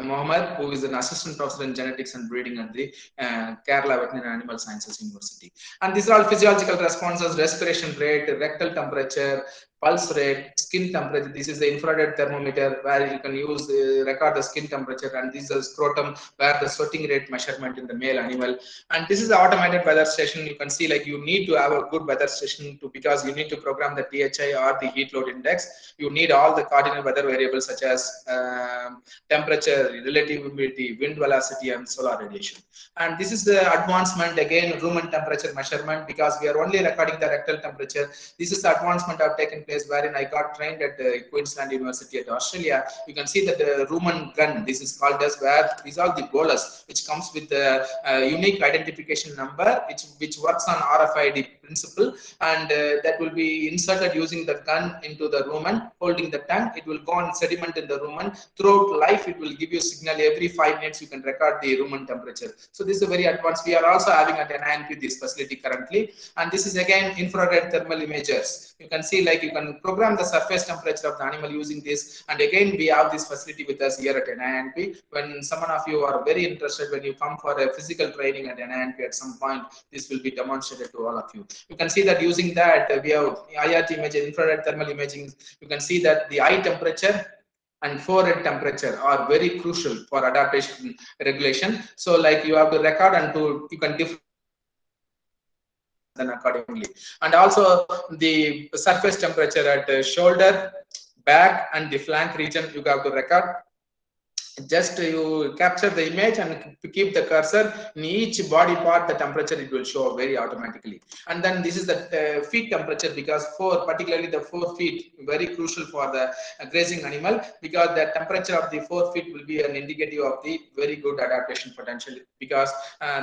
Mohammed, who is an assistant professor in genetics and breeding at the Kerala Veterinary and Animal Sciences University. And these are all physiological responses: respiration rate, rectal temperature, pulse rate, skin temperature. This is the infrared thermometer where you can use record the skin temperature, and this is the scrotum where the sweating rate measurement in the male animal. And this is the automated weather station. You can see like you need to have a good weather station because you need to program the THI or the heat load index. You need all the cardinal weather variables such as temperature, relative humidity, wind velocity, and solar radiation. And this is the advancement again, rumen temperature measurement, because we are only recording the rectal temperature. This is the advancement I've taken place wherein I got trained at Queensland University at Australia. You can see that the rumen gun, this is called as, where these are the bolus which comes with the unique identification number which works on RFID principle, and that will be inserted using the gun into the rumen, holding the tongue. It will go on sediment in the rumen. Throughout life, it will give you a signal every 5 minutes. You can record the rumen temperature. So this is a very advanced. We are also having at NINP this facility currently, and this is again infrared thermal imagers. You can see like you can program the surface temperature of the animal using this, and again we have this facility with us here at NINP. When someone of you are very interested, when you come for a physical training at NINP at some point, this will be demonstrated to all of you. You can see that using that we have IRT image, infrared thermal imaging. You can see that the eye temperature and forehead temperature are very crucial for adaptation regulation. So like you have to record and you can differentiate then accordingly. And also the surface temperature at shoulder, back, and the flank region you have to record. Just you capture the image and keep the cursor in each body part, the temperature it will show very automatically. And then this is the feet temperature, because particularly the 4 feet, very crucial for the grazing animal, because the temperature of the 4 feet will be an indicative of the very good adaptation potential, because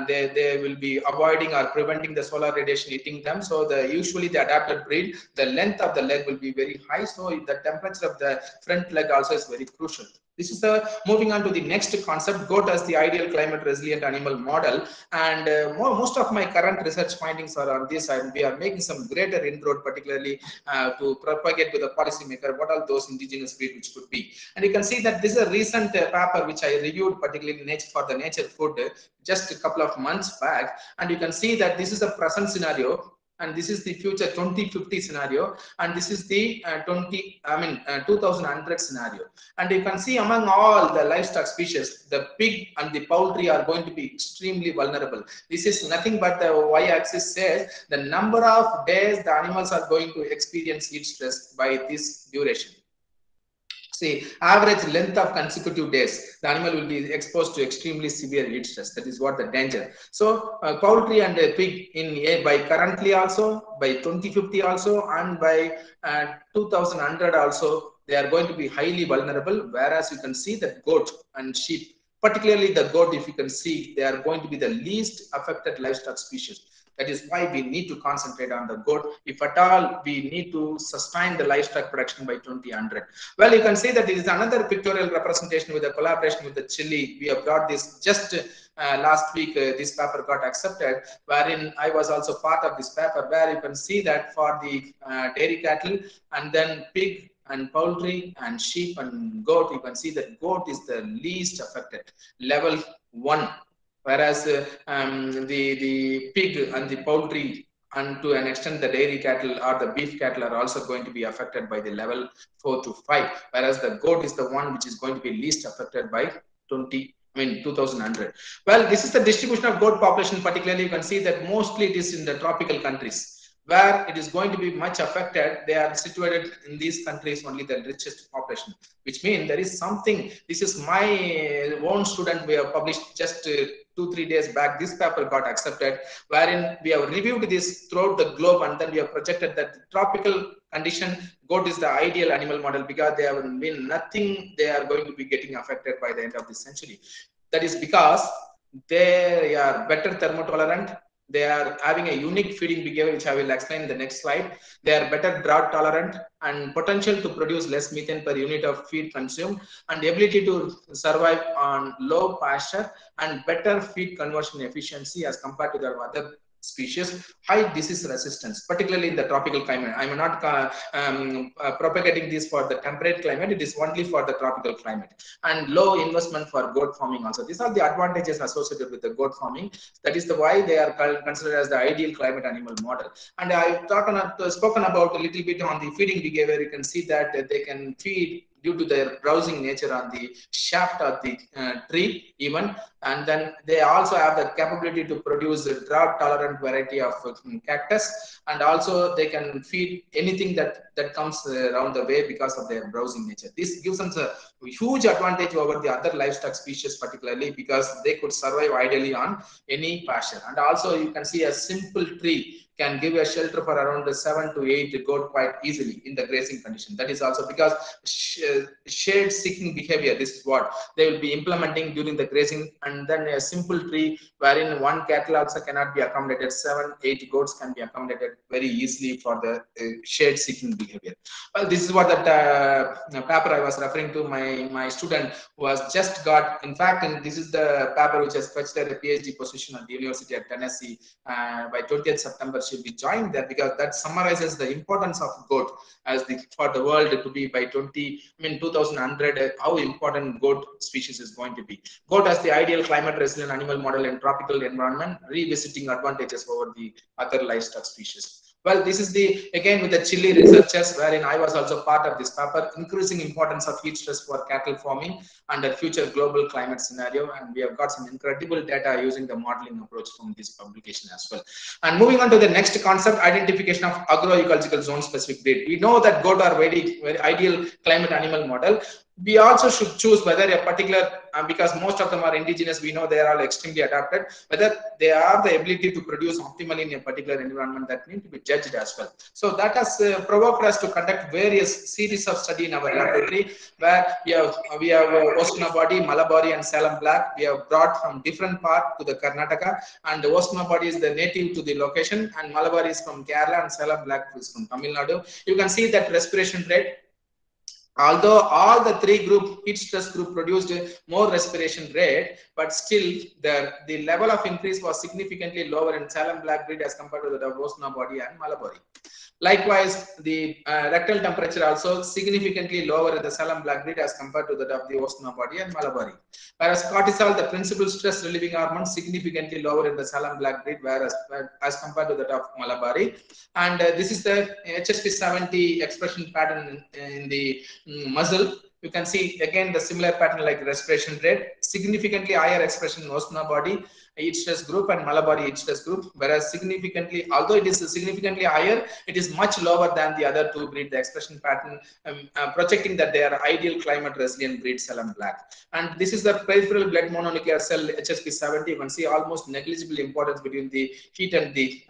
they will be avoiding or preventing the solar radiation hitting them. So usually the adapted breed, the length of the leg will be very high, so the temperature of the front leg also is very crucial. This is moving on to the next concept, goat as the ideal climate resilient animal model. And most of my current research findings are on this, and we are making some greater inroad, particularly to propagate to the policymaker what are those indigenous breeds which could be. And you can see that this is a recent paper which I reviewed, particularly for the Nature Food, just a couple of months back. And you can see that this is a present scenario, and this is the future 2050 scenario, and this is the 2100 scenario. And you can see among all the livestock species, the pig and the poultry are going to be extremely vulnerable. This is nothing but the y-axis says the number of days the animals are going to experience heat stress by this duration. See, average length of consecutive days, the animal will be exposed to extremely severe heat stress. That is what the danger. So poultry and pig by currently also, by 2050 also, and by 2100 also, they are going to be highly vulnerable. Whereas you can see that goat and sheep, particularly the goat, if you can see, they are going to be the least affected livestock species. That is why we need to concentrate on the goat. If at all, we need to sustain the livestock production by 2100. Well, you can see that it is another pictorial representation with a collaboration with the Chile. We have brought this just last week. This paper got accepted, wherein I was also part of this paper, where you can see that for the dairy cattle and then pig and poultry and sheep and goat, you can see that goat is the least affected, level 1. Whereas the pig and the poultry, and to an extent the dairy cattle or the beef cattle, are also going to be affected by the level 4 to 5. Whereas the goat is the one which is going to be least affected by 2100. Well, this is the distribution of goat population. Particularly, you can see that mostly it is in the tropical countries, where it is going to be much affected. They are situated in these countries only the richest population, which means there is something. This is my own student. We have published just 2-3 days back. This paper got accepted, wherein we have reviewed this throughout the globe, and then we have projected that the tropical condition, goat is the ideal animal model, because they have been nothing. They are going to be getting affected by the end of this century. That is because They are better thermotolerant. They are having a unique feeding behavior, which I will explain in the next slide. They are better drought tolerant and potential to produce less methane per unit of feed consumed, and ability to survive on low pasture and better feed conversion efficiency as compared to the other species. High disease resistance, particularly in the tropical climate. I am not propagating this for the temperate climate. It is only for the tropical climate. And low investment for goat farming also. These are the advantages associated with the goat farming. That is the why they are considered as the ideal climate animal model. And I've spoken about a little bit on the feeding behavior. You can see that they can feed due to their browsing nature on the shaft of the tree even, and then they also have the capability to produce a drought tolerant variety of cactus, and also they can feed anything that comes around the way because of their browsing nature. This gives them a huge advantage over the other livestock species, particularly because they could survive ideally on any pasture. And also you can see a simple tree can give a shelter for around 7 to 8 goat quite easily in the grazing condition. That is also because shade seeking behavior, this is what they will be implementing during the grazing. And then a simple tree wherein one cattle also cannot be accommodated, 7, 8 goats can be accommodated very easily for the shade seeking behavior. Well, this is what that paper I was referring to. My student was just got, in fact, and this is the paper which has fetched a PhD position at the University of Tennessee. By 20th September she'll be joined there, because that summarizes the importance of goat as for the world to be by 2100, how important goat species is going to be. Goat as the ideal climate resilient animal model in tropical environment, revisiting advantages over the other livestock species. Well, this is again with the Chile researchers, wherein I was also part of this paper, increasing importance of heat stress for cattle farming under future global climate scenario. And we have got some incredible data using the modeling approach from this publication as well. And moving on to the next concept, identification of agroecological zone specific breed. We know that goat are very, very ideal climate animal model. We also should choose whether a particular, because most of them are indigenous, we know they are all extremely adapted, whether they have the ability to produce optimally in a particular environment, that need to be judged as well. So that has provoked us to conduct various series of study in our laboratory, where we have Osnabadi, Malabari and Salem Black. We have brought from different part to the Karnataka, and the Osnabadi is the native to the location, and Malabari is from Kerala, and Salem Black is from Tamil Nadu. You can see that respiration rate. Although all the three heat stress group produced more respiration rate, but still the level of increase was significantly lower in Salem Black breed as compared to the Osnabadi and Malabari. Likewise, the rectal temperature also significantly lower in the Salem Black breed as compared to that of the Osnabadi and Malabari. Whereas cortisol, the principal stress relieving hormone, significantly lower in the Salem Black breed, whereas as compared to that of Malabari. And this is the HSP70 expression pattern in the muscle. You can see again the similar pattern like respiration rate, significantly higher expression in Osnabadi heat stress group and Malabari heat stress group, whereas significantly, although it is significantly higher, it is much lower than the other two breed, the expression pattern projecting that they are ideal climate resilient breed Salem Black. And this is the peripheral blood mononuclear cell HSP70. You can see almost negligible importance between the heat and the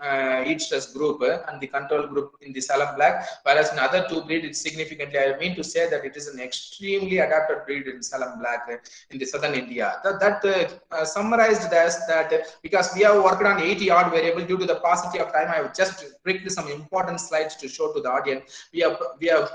heat stress group and the control group in the Salem Black, whereas in other two breed it's significantly, I mean to say that it is an extremely adapted breed in Salem Black in the southern India. That summarized as that, because we have worked on 80 odd variable, due to the paucity of time, I have just picked some important slides to show to the audience. We have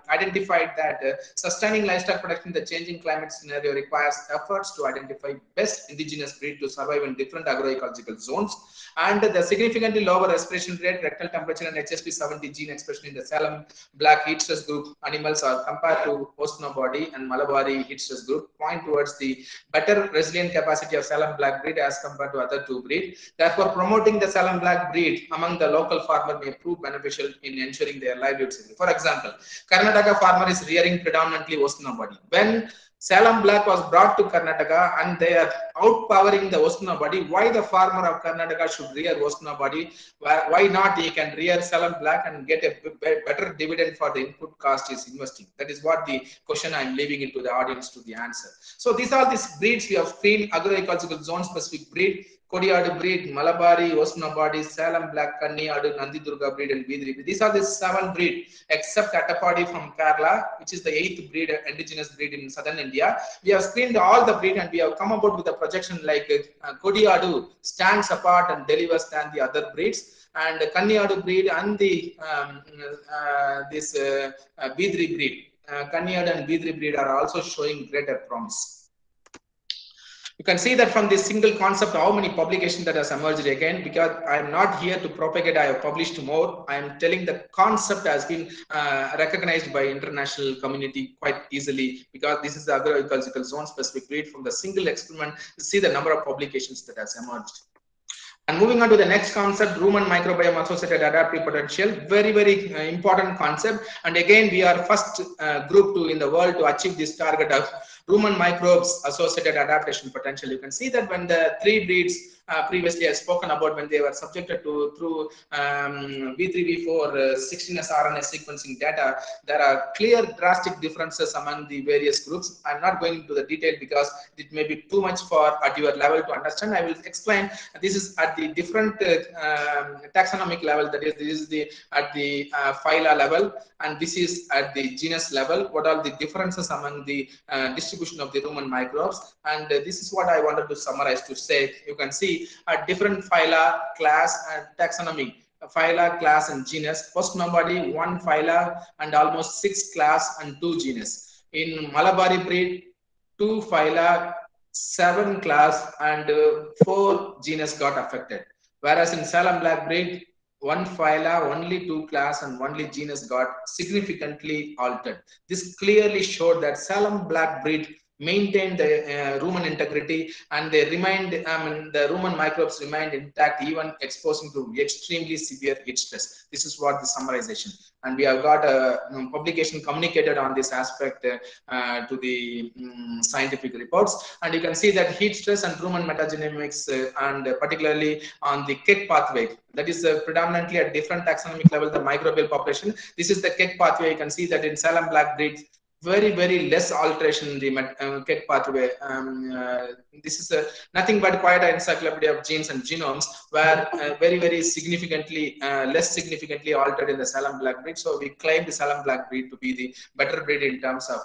identified that sustaining livestock production in the changing climate scenario requires efforts to identify best indigenous breed to survive in different agroecological zones, and the significantly lower respiration rate, rectal temperature and HSP70 gene expression in the Salem Black heat stress group animals are compared to Osnabadi and Malabari heat stress group point towards the better resilient capacity of Salem Black breed as compared to other two breed. Therefore, promoting the Salem Black breed among the local farmer may prove beneficial in ensuring their livelihoods. For example, Karnataka farmer is rearing predominantly Osnabadi. When Salem Black was brought to Karnataka and they are outpowering the Osnabadi, why the farmer of Karnataka should rear Osnabadi? Why not he can rear Salem Black and get a better dividend for the input cost is investing? That is what the question I am leaving it to the audience to the answer. So these are these breeds we have screened, agroecological zone specific breed. Kodiadu breed, Malabari, Osnabadi, Salem Black, Kanniadu, Nandi Durga breed, and Vidri breed. These are the 7 breeds, except Attapadi from Kerala, which is the 8th breed, indigenous breed in southern India. We have screened all the breed and we have come about with a projection like Kodiadu stands apart and delivers than the other breeds. And Kanniadu breed and the Vidri breed. Kanniadu and Vidri breed are also showing greater promise. You can see that from this single concept, how many publications that has emerged again, because I am not here to propagate, I have published more. I am telling the concept has been recognized by international community quite easily, because this is the agroecological zone specific breed. From the single experiment, you see the number of publications that has emerged. And moving on to the next concept, rumen microbiome associated adaptive potential, very, very important concept. And again, we are first group in the world to achieve this target of rumen microbes associated adaptation potential. You can see that when the 3 breeds previously I spoken about, when they were subjected to through V3, V4 16S RNA sequencing data, there are clear drastic differences among the various groups. I'm not going into the detail because it may be too much for at your level to understand. I will explain. This is at the different taxonomic level, that is, this is the at the phyla level, and this is at the genus level. What are the differences among the distribution of the rumen microbes? And this is what I wanted to summarize to say. You can see at different phyla, class, and taxonomy. Phyla, class, and genus. First nobody 1 phyla and almost 6 class and 2 genus. In Malabari breed, 2 phyla, 7 class, and 4 genus got affected. Whereas in Salem Black breed, 1 phyla, only 2 class, and only genus got significantly altered. This clearly showed that Salem Black breed maintained the rumen integrity, and they remained, the rumen microbes remained intact even exposing to extremely severe heat stress. This is what the summarization. And we have got a publication communicated on this aspect to the scientific reports. And you can see that heat stress and rumen metagenomics, and particularly on the KEGG pathway, that is predominantly at different taxonomic level, the microbial population. This is the KEGG pathway. You can see that in Salem Black breed, very, very less alteration in the KEGG pathway. This is nothing but quite an encyclopedia of genes and genomes, where very, very significantly, less significantly altered in the Salem Black breed. So we claim the Salem Black breed to be the better breed in terms of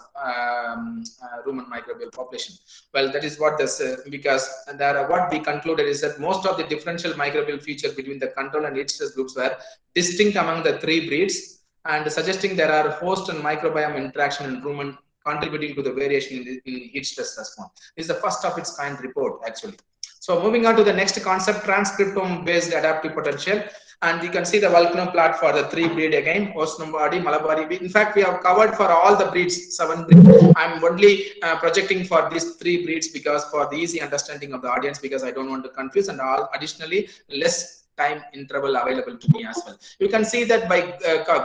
rumen microbial population. Well, that is what this, because there, what we concluded is that most of the differential microbial features between the control and heat stress groups were distinct among the 3 breeds, and suggesting there are host and microbiome interaction in rumen contributing to the variation in heat stress response. This is the first of its kind report, actually. So moving on to the next concept, transcriptome based adaptive potential. And you can see the volcano plot for the 3 breed again, Osnabadi, Malabari. In fact, we have covered for all the breeds, 7 breeds. I'm only projecting for these 3 breeds because for the easy understanding of the audience, because I don't want to confuse, and all additionally less time interval available to me as well. You can see that by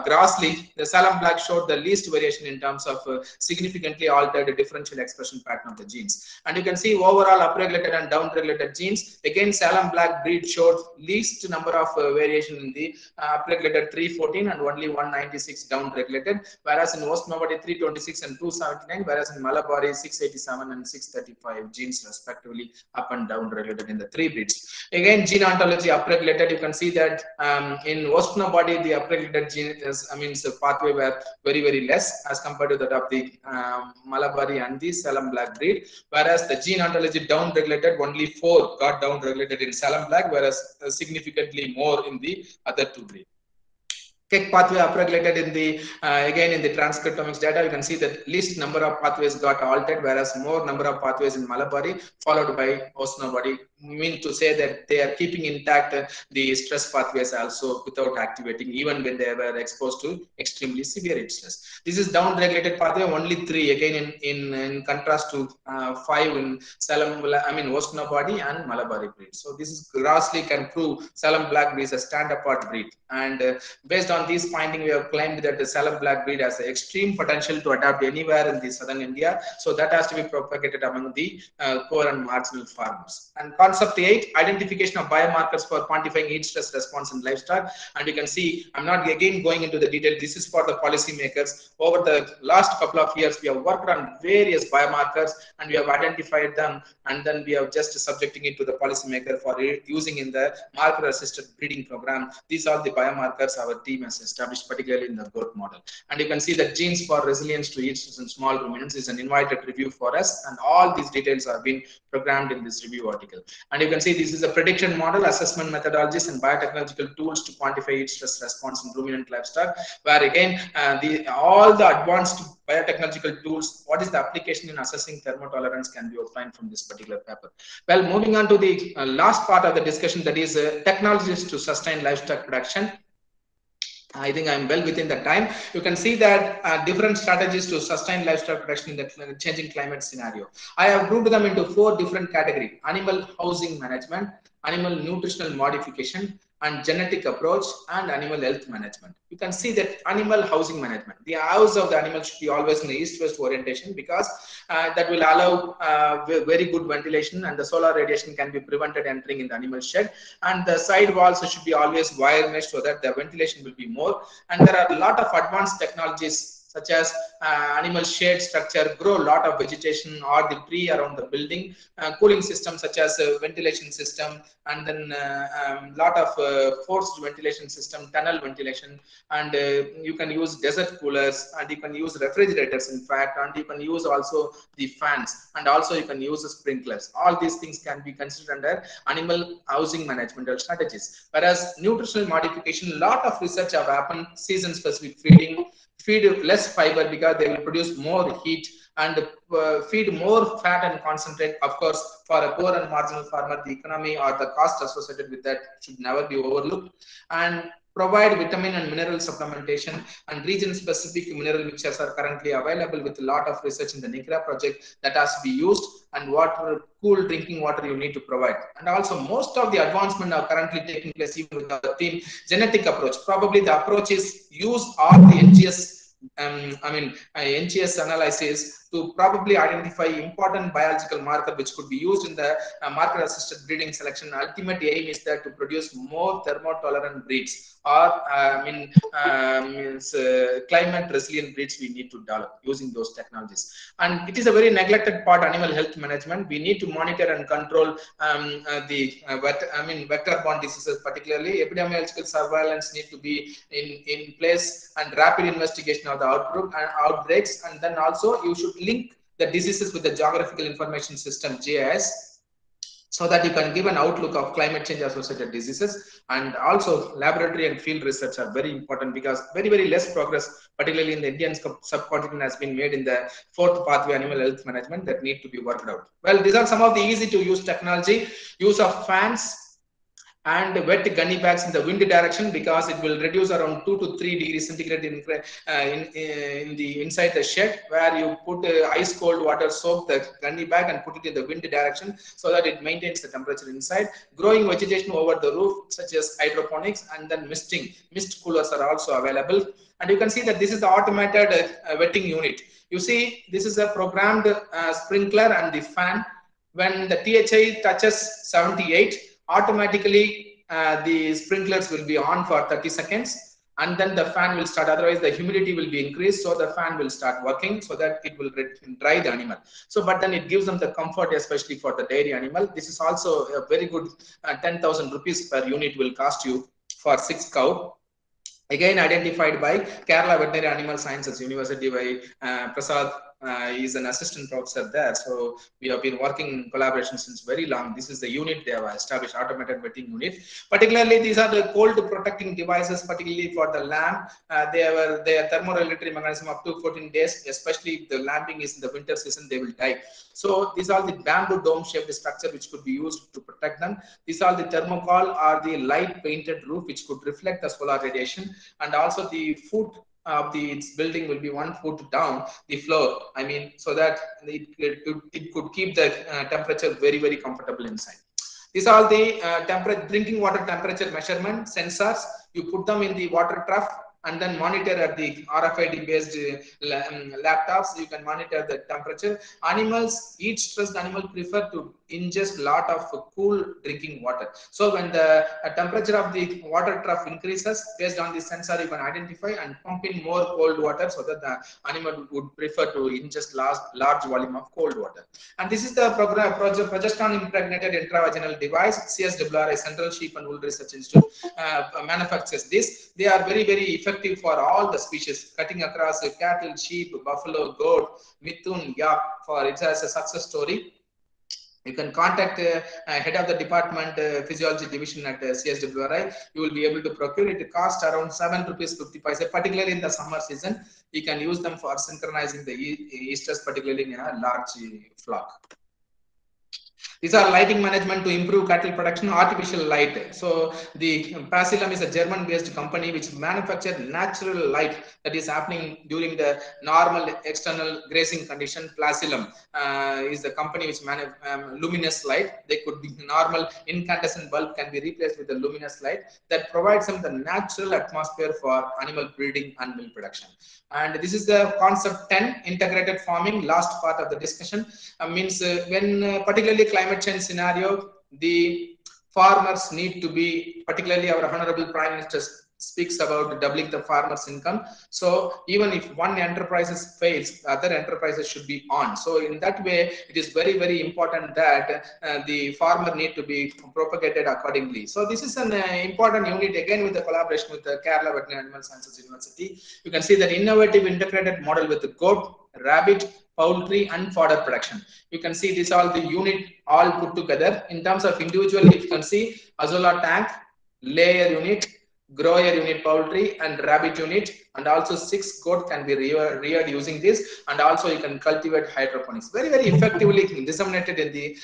grossly, the Salem Black showed the least variation in terms of significantly altered differential expression pattern of the genes. And you can see overall upregulated and downregulated genes. Again, Salem Black breed showed least number of variation in the upregulated 314 and only 196 downregulated, whereas in Osnabadi 326 and 279, whereas in Malabari 687 and 635 genes respectively up and down regulated in the 3 breeds. Again, gene ontology upregulated. You can see that in Osnabadi, the upregulated gene is, the pathway were very, very less as compared to that of the Malabari and the Salem Black breed. Whereas the gene ontology down regulated, only 4 got down regulated in Salem Black, whereas significantly more in the other 2 breeds. KEGG pathway upregulated in the again in the transcriptomics data, you can see that least number of pathways got altered, whereas more number of pathways in Malabari followed by Osnabadi, mean to say that they are keeping intact the stress pathways also without activating, even when they were exposed to extremely severe heat stress. This is down regulated pathway, only 3 again in contrast to 5 in Salem, Osnabadi and Malabari breed. So this is grossly can prove Salem Black breed is a stand apart breed, and based on this finding, we have claimed that the Salem Black breed has extreme potential to adapt anywhere in the southern India. So that has to be propagated among the poor and marginal farmers. And concept 8, identification of biomarkers for quantifying heat stress response in livestock. And you can see, I'm not again going into the detail. This is for the policymakers. Over the last couple of years, we have worked on various biomarkers and we have identified them, and then we are just subjecting it to the policymaker for using in the marker-assisted breeding program. These are the biomarkers our team has established, particularly in the goat model. And you can see that genes for resilience to heat stress in small ruminants is an invited review for us, and all these details have been programmed in this review article. And you can see this is a prediction model, assessment methodologies, and biotechnological tools to quantify heat stress response in ruminant livestock, where again all the advanced biotechnological tools, what is the application in assessing thermotolerance, can be obtained from this particular paper. Well, moving on to the last part of the discussion, that is technologies to sustain livestock production. I think I'm well within the time. You can see that different strategies to sustain livestock production in the changing climate scenario. I have grouped them into 4 different categories: animal housing management, animal nutritional modification, and genetic approach, and animal health management. You can see that animal housing management, the house of the animal should be always in the east-west orientation, because that will allow very good ventilation, and the solar radiation can be prevented entering in the animal shed, and the side walls should be always wire mesh so that the ventilation will be more. And there are a lot of advanced technologies such as animal shade structure, grow a lot of vegetation or the tree around the building, cooling systems such as ventilation system, and then lot of forced ventilation system, tunnel ventilation, and you can use desert coolers, and you can use refrigerators in fact, and you can use also the fans, and also you can use the sprinklers. All these things can be considered under animal housing management strategies. Whereas nutritional modification, a lot of research have happened, season specific feeding, feed less fiber because they will produce more heat, and feed more fat and concentrate. Of course, for a poor and marginal farmer, the economy or the cost associated with that should never be overlooked. And provide vitamin and mineral supplementation, and region specific mineral mixtures are currently available with a lot of research in the NICRA project that has to be used, and water, cool drinking water you need to provide. And also most of the advancement are currently taking place even with our team. Genetic approach, probably the approach is use all the NGS NGS analysis to probably identify important biological marker which could be used in the marker assisted breeding selection. Ultimate aim is that to produce more thermotolerant breeds, or climate resilient breeds we need to develop using those technologies. And it is a very neglected part, animal health management. We need to monitor and control vector-borne diseases, particularly epidemiological surveillance need to be in place, and rapid investigation of the outbreaks, and then also you should link the diseases with the geographical information system GIS, so that you can give an outlook of climate change associated diseases. And also laboratory and field research are very important, because very less progress, particularly in the Indian subcontinent, has been made in the 4th pathway, animal health management, that need to be worked out. Well, these are some of the easy to use technology. Use of fans and wet gunny bags in the wind direction, because it will reduce around 2 to 3 degrees centigrade in the inside the shed, where you put ice cold water, soak the gunny bag and put it in the wind direction so that it maintains the temperature inside. Growing vegetation over the roof such as hydroponics, and then misting. Mist coolers are also available. And you can see that this is the automated wetting unit. You see, this is a programmed sprinkler and the fan. When the THI touches 78, automatically the sprinklers will be on for 30 seconds, and then the fan will start. Otherwise the humidity will be increased, so the fan will start working so that it will dry the animal. So but then it gives them the comfort, especially for the dairy animal. This is also a very good 10,000 rupees per unit will cost you for 6 cow. Again identified by Kerala Veterinary Animal Sciences University by Prasad. Is an assistant professor there. So we have been working in collaboration since very long. This is the unit they have established, automated wetting unit. Particularly, these are the cold protecting devices, particularly for the lamb. Their thermoregulatory mechanism up to 14 days, especially if the lambing is in the winter season, they will die. So these are the bamboo dome shaped structure which could be used to protect them. These are the thermocol or the light painted roof which could reflect the solar radiation, and also the foot of the building will be 1 foot down the floor, so that it could keep the temperature very comfortable inside. These are the drinking water temperature measurement sensors. You put them in the water trough, and then monitor at the RFID based laptops. You can monitor the temperature. Animals, each stressed animal prefer to ingest lot of cool drinking water. So when the temperature of the water trough increases, based on the sensor you can identify and pump in more cold water so that the animal would prefer to ingest large volume of cold water. And this is the progesterone impregnated intravaginal device. CSWRI, Central Sheep and Wool Research Institute, manufactures this. They are very, very effective for all the species, cutting across cattle, sheep, buffalo, goat, mithun, yak. For it as a success story. You can contact head of the department physiology division at CSWRI. You will be able to procure it. It costs around 7 rupees 50 paise, particularly in the summer season. You can use them for synchronizing the easters, particularly in a large flock. These are lighting management to improve cattle production, artificial light. So the Pacilum is a German-based company which manufactures natural light that is happening during the normal external grazing condition. Pacilum is the company which luminous light. They could be normal incandescent bulb can be replaced with a luminous light that provides them the natural atmosphere for animal breeding and milk production. And this is the concept 10, integrated farming, last part of the discussion. Means when particularly climate change scenario, the farmers need to be, particularly our Honorable Prime Minister speaks about doubling the farmers' income. So even if one enterprise fails, other enterprises should be on. So in that way, it is very, very important that the farmer need to be propagated accordingly. So this is an important unit again with the collaboration with the Kerala Veterinary Animal Sciences University. You can see that innovative integrated model with the goat, rabbit, poultry and fodder production. You can see this all the unit all put together. In terms of individually, you can see Azolla tank, layer unit, grower unit poultry and rabbit unit, and also 6 goat can be reared using this, and also you can cultivate hydroponics. Very, very effectively disseminated in the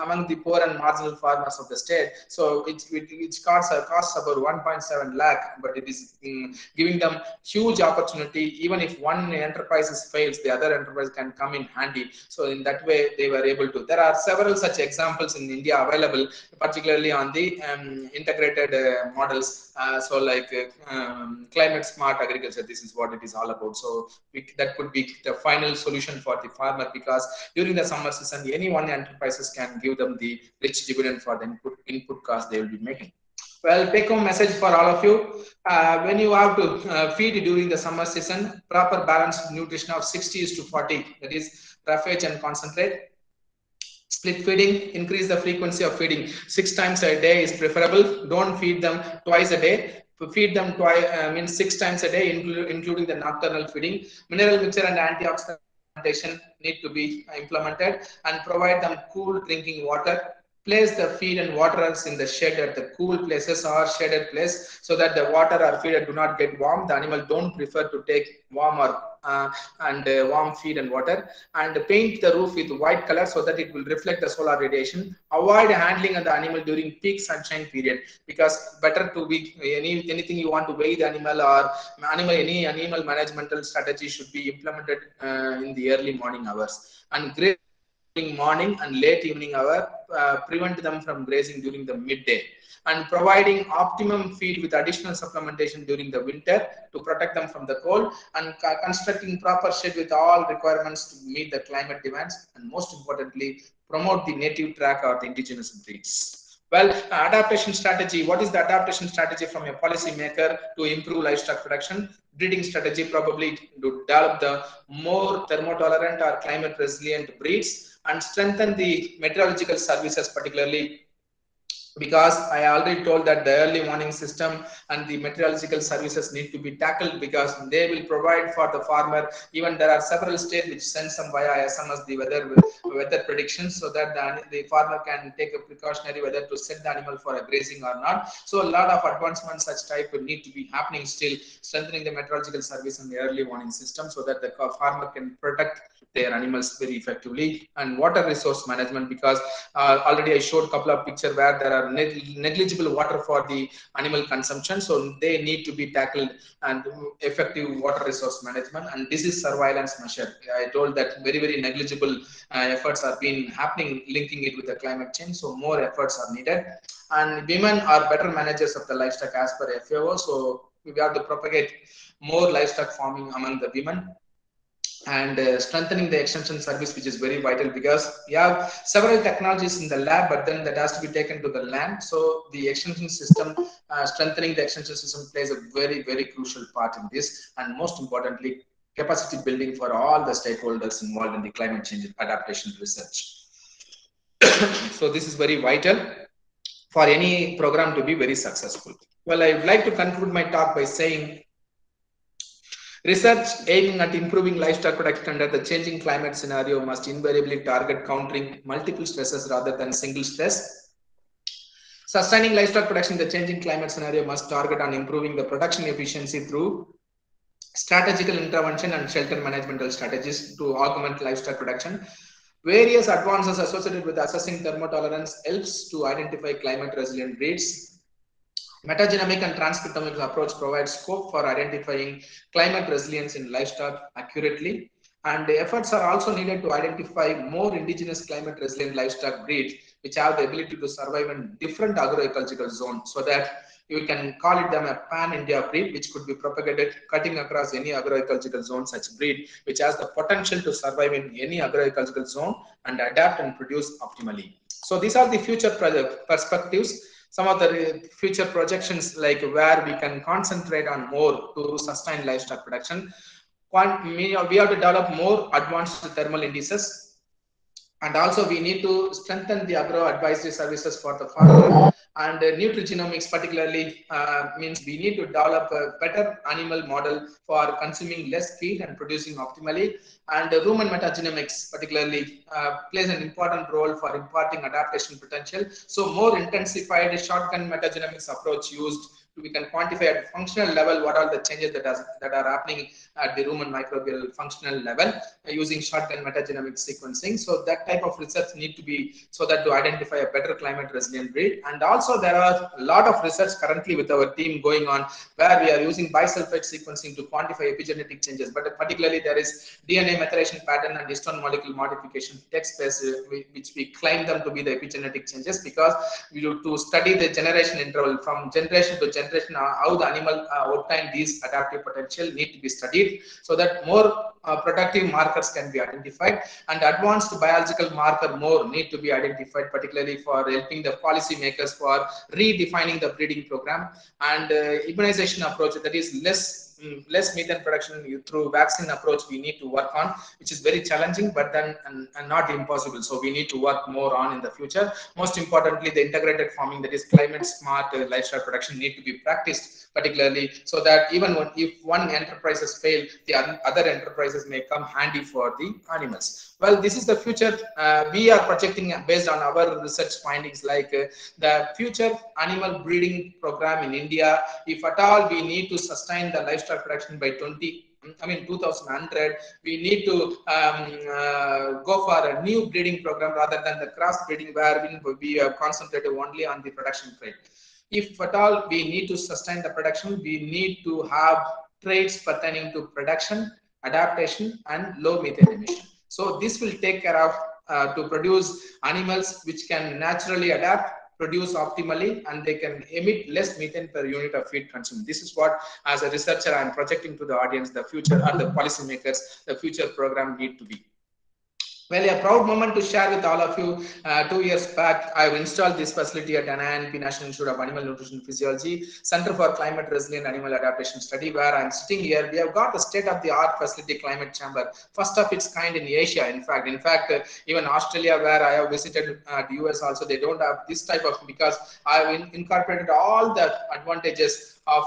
among the poor and marginal farmers of the state. So it costs about 1.7 lakh, but it is giving them huge opportunity. Even if one enterprise fails, the other enterprise can come in handy. So in that way, they were able to. There are several such examples in India available, particularly on the integrated models. So like climate smart agriculture, this is what it is all about. So that could be the final solution for the farmer, because during the summer season, any one enterprises can give them the rich dividend for the input cost they will be making. Well, take home message for all of you. When you have to feed during the summer season, proper balanced nutrition of 60:40, that is roughage and concentrate. Split feeding, increase the frequency of feeding. 6 times a day is preferable. Don't feed them twice a day. Feed them twice, means 6 times a day, including the nocturnal feeding. Mineral mixture and antioxidant need to be implemented, and provide them cool drinking water. Place the feed and waterers in the shed at the cool places or shaded place, so that the water or feed do not get warm. The animal don't prefer to take warm or warm feed and water. And paint the roof with white color so that it will reflect the solar radiation. Avoid handling of the animal during peak sunshine period, because better to be anything you want to weigh the animal or any animal managemental strategy should be implemented in the early morning hours. And morning and late evening hour, prevent them from grazing during the midday, and providing optimum feed with additional supplementation during the winter to protect them from the cold, and constructing proper shed with all requirements to meet the climate demands, and most importantly, promote the native track or the indigenous breeds. Well, adaptation strategy. What is the adaptation strategy from a policy maker to improve livestock production? Breeding strategy, probably to develop the more thermotolerant or climate resilient breeds, and strengthen the meteorological services, particularly because I already told that the early warning system and the meteorological services need to be tackled, because they will provide for the farmer. Even there are several states which send some via SMS the weather predictions, so that the farmer can take a precautionary whether to set the animal for a grazing or not. So a lot of advancements such type will need to be happening still, strengthening the meteorological service and the early warning system, so that the farmer can protect their animals very effectively. And water resource management, because already I showed a couple of pictures where there are negligible water for the animal consumption, so they need to be tackled, and effective water resource management and disease surveillance measure. I told that very, very negligible efforts are being happening, linking it with the climate change, so more efforts are needed. And women are better managers of the livestock as per FAO, so we have to propagate more livestock farming among the women, and strengthening the extension service, which is very vital because we have several technologies in the lab, but then that has to be taken to the land. So the extension system, strengthening the extension system plays a very, very crucial part in this, and most importantly, capacity building for all the stakeholders involved in the climate change adaptation research. So this is very vital for any program to be very successful. Well, I would like to conclude my talk by saying research aiming at improving livestock production under the changing climate scenario must invariably target countering multiple stresses rather than single stress. Sustaining livestock production in the changing climate scenario must target on improving the production efficiency through strategical intervention and shelter managemental strategies to augment livestock production. Various advances associated with assessing thermotolerance helps to identify climate resilient breeds. Metagenomic and transcriptomic approach provides scope for identifying climate resilience in livestock accurately, and the efforts are also needed to identify more indigenous climate resilient livestock breeds which have the ability to survive in different agroecological zones, so that you can call it them a pan-India breed which could be propagated cutting across any agroecological zone, such breed which has the potential to survive in any agroecological zone and adapt and produce optimally. So these are the future perspectives. Some of the future projections, like where we can concentrate on more to sustain livestock production. We have to develop more advanced thermal indices, and also we need to strengthen the agro advisory services for the farmer. And nutrigenomics particularly means we need to develop a better animal model for consuming less feed and producing optimally. And rumen metagenomics particularly plays an important role for imparting adaptation potential. So more intensified shotgun metagenomics approach used, we can quantify at functional level what are the changes that are happening at the rumen microbial functional level using shotgun metagenomic sequencing. So that type of research need to be, so that to identify a better climate resilient breed. And also there are a lot of research currently with our team going on where we are using bisulfite sequencing to quantify epigenetic changes, but particularly there is DNA methylation pattern and histone molecule modification text space, which we claim them to be the epigenetic changes, because we do to study the generation interval from generation to generation, how the animal obtain these adaptive potential need to be studied, so that more productive markers can be identified, and advanced biological marker more need to be identified, particularly for helping the policy makers for redefining the breeding program. And immunization approach, that is less methane production through vaccine approach, we need to work on, which is very challenging, but then and not impossible. So we need to work more on in the future. Most importantly, the integrated farming, that is climate smart livestock production, need to be practiced, particularly so that even if one enterprises fail, the other enterprises may come handy for the animals. Well, this is the future we are projecting based on our research findings, like the future animal breeding program in India. If at all we need to sustain the livestock production by 2100, we need to go for a new breeding program rather than the cross breeding, where we have concentrated only on the production trait. If at all we need to sustain the production, we need to have traits pertaining to production, adaptation, and low methane emission. So this will take care of to produce animals which can naturally adapt, produce optimally, and they can emit less methane per unit of feed consumed. This is what, as a researcher, I am projecting to the audience, the future, or the policymakers, the future program need to be. Well, a proud moment to share with all of you. 2 years back, I have installed this facility at NINP, National Institute of Animal Nutrition Physiology, Center for Climate Resilient Animal Adaptation Study, where I am sitting here. We have got a state-of-the-art facility, climate chamber, first of its kind in Asia. In fact, even Australia, where I have visited, the US also, they don't have this type of, because I have incorporated all the advantages of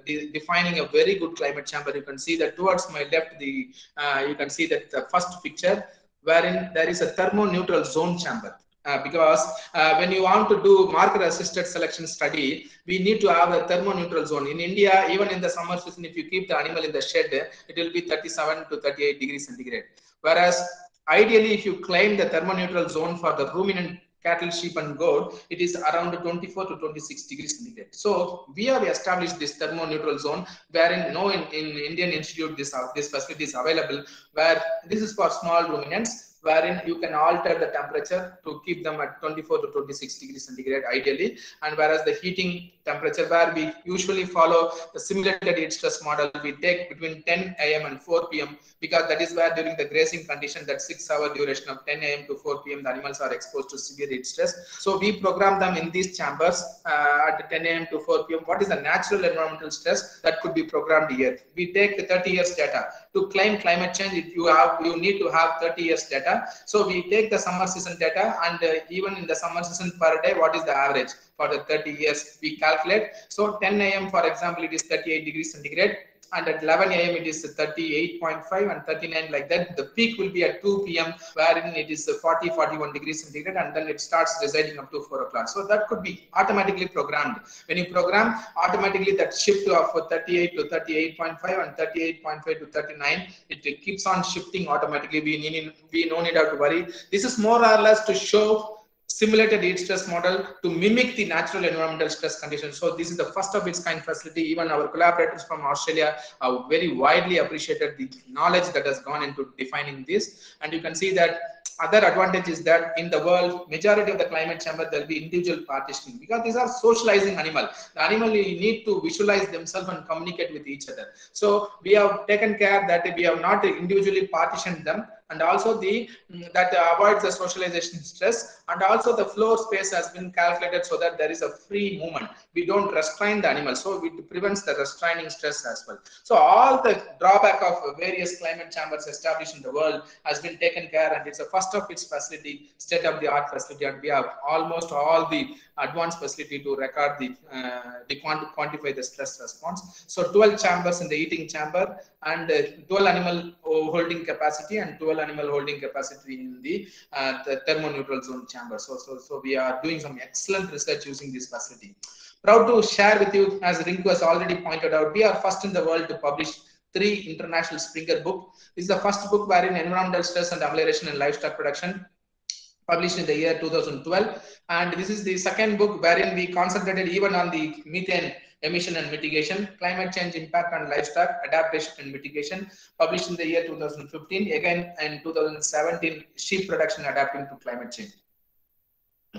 defining a very good climate chamber. You can see that towards my left, you can see that the first picture, wherein there is a thermoneutral zone chamber. Because when you want to do marker assisted selection study, we need to have a thermoneutral zone. In India, even in the summer season, if you keep the animal in the shed, it will be 37 to 38 degrees centigrade. Whereas ideally, if you claim the thermoneutral zone for the ruminant cattle, sheep, and goat, it is around 24 to 26 degrees centigrade. So we have established this thermoneutral zone, wherein in Indian Institute this facility is available, where this is for small ruminants, wherein you can alter the temperature to keep them at 24 to 26 degrees centigrade ideally, and whereas the heating temperature, where we usually follow the simulated heat stress model. We take between 10 a.m. and 4 p.m. because that is where during the grazing condition, that 6-hour duration of 10 a.m. to 4 p.m. the animals are exposed to severe heat stress. So we program them in these chambers at 10 a.m. to 4 p.m. What is the natural environmental stress that could be programmed here? We take the 30 years data. To claim climate change, you need to have 30 years data. So we take the summer season data, and even in the summer season per day, what is the average for the 30 years we calculate. So 10 a.m. for example, it is 38 degrees centigrade, and at 11 a.m. it is 38.5 and 39 like that. The peak will be at 2 p.m. wherein it is 41 degrees centigrade, and then it starts residing up to 4 o'clock. So that could be automatically programmed. When you program, automatically that shift of 38 to 38.5 and 38.5 to 39, it keeps on shifting automatically. We no need to worry. This is more or less to show simulated heat stress model to mimic the natural environmental stress conditions. So this is the first of its kind facility. Even our collaborators from Australia have very widely appreciated the knowledge that has gone into defining this. And you can see that other advantage is that in the world, majority of the climate chamber, there will be individual partitioning, because these are socializing animal. The animal need to visualize themselves and communicate with each other. So we have taken care that we have not individually partitioned them, and also that avoids the socialization stress, and also the floor space has been calculated so that there is a free movement. We don't restrain the animal, so it prevents the restraining stress as well. So all the drawback of various climate chambers established in the world has been taken care, and it's a first of its facility, state-of-the-art facility, and we have almost all the advanced facility to record quantify the stress response. So 12 chambers in the eating chamber, and 12 animal holding capacity and 12 animal holding capacity in the thermoneutral zone chamber. So we are doing some excellent research using this facility. Proud to share with you, as Rinku has already pointed out, we are first in the world to publish 3 international Springer books. This is the first book wherein environmental stress and amelioration in livestock production, published in the year 2012, and this is the second book wherein we concentrated even on the methane emission and mitigation, climate change impact on livestock, adaptation and mitigation, published in the year 2015, again in 2017, sheep production adapting to climate change.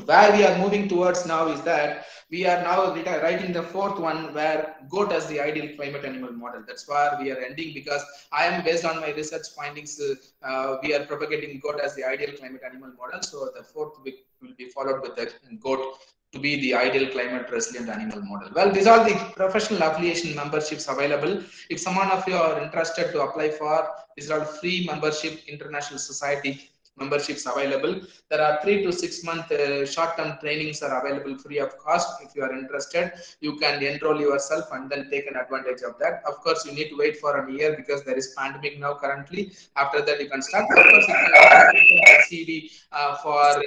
Where we are moving towards now is that we are now writing the 4th one, where goat as the ideal climate animal model. That's where we are ending, because I am, based on my research findings, we are propagating goat as the ideal climate animal model. So the 4th week will be followed with the goat to be the ideal climate resilient animal model. Well, these are the professional affiliation memberships available. If someone of you are interested to apply for, these are free membership, international society memberships available. There are 3 to 6 month short-term trainings are available free of cost. If you are interested, you can enroll yourself and then take an advantage of that. Of course, you need to wait for a year because there is pandemic now currently. After that, you can start. Of course, CV for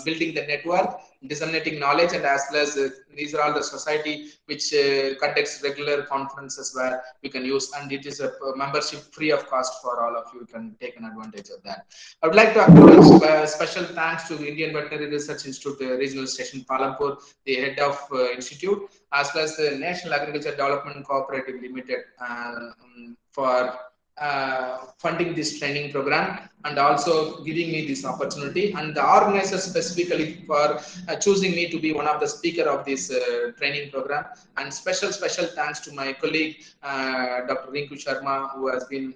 building the network, disseminating knowledge, and as well as these are all the society which conducts regular conferences where we can use, and it is a membership free of cost for all of you. You can take an advantage of that. I would like to acknowledge special thanks to the Indian Veterinary Research Institute Regional Station Palampur, the head of institute, as well as the National Agriculture Development Cooperative Limited for funding this training program and also giving me this opportunity, and the organizers specifically for choosing me to be one of the speaker of this training program. And special thanks to my colleague Dr. Rinku Sharma, who has been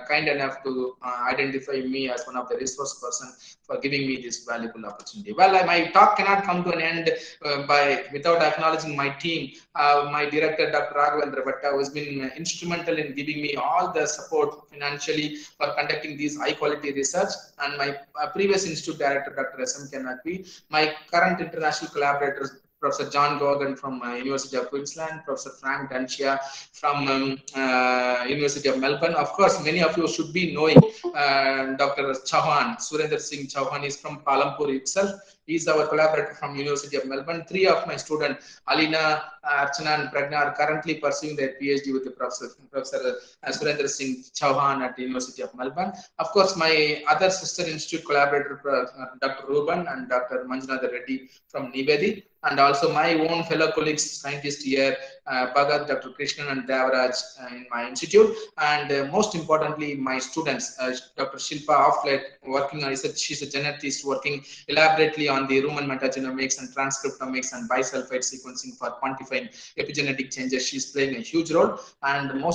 kind enough to identify me as one of the resource person for giving me this valuable opportunity. Well, my talk cannot come to an end without acknowledging my team, my director Dr. Raghavendra Bhatta, who has been instrumental in giving me all the support financially for conducting these high quality research, and my previous institute director Dr. S.M.K. Naqvi, my current international collaborators Professor John Gogan from University of Queensland, Professor Frank Dancia from University of Melbourne. Of course, many of you should be knowing Dr. Chauhan, Surendra Singh Chauhan is from Palampur itself. He is our collaborator from University of Melbourne. 3 of my students, Alina, Archana and Pragna, are currently pursuing their PhD with the Professor Surendra Singh Chauhan at the University of Melbourne. Of course, my other sister institute collaborator, Dr. Ruben and Dr. Manjunatha Reddy from Nivedi, and also my own fellow colleagues, scientists here, Bhagat, Dr. Krishnan and Devaraj in my institute, and most importantly, my students, Dr. Shilpa Offlet, working on, she's a genetist working elaborately on the Roman metagenomics and transcriptomics and bisulfite sequencing for quantifying epigenetic changes. She's playing a huge role, and now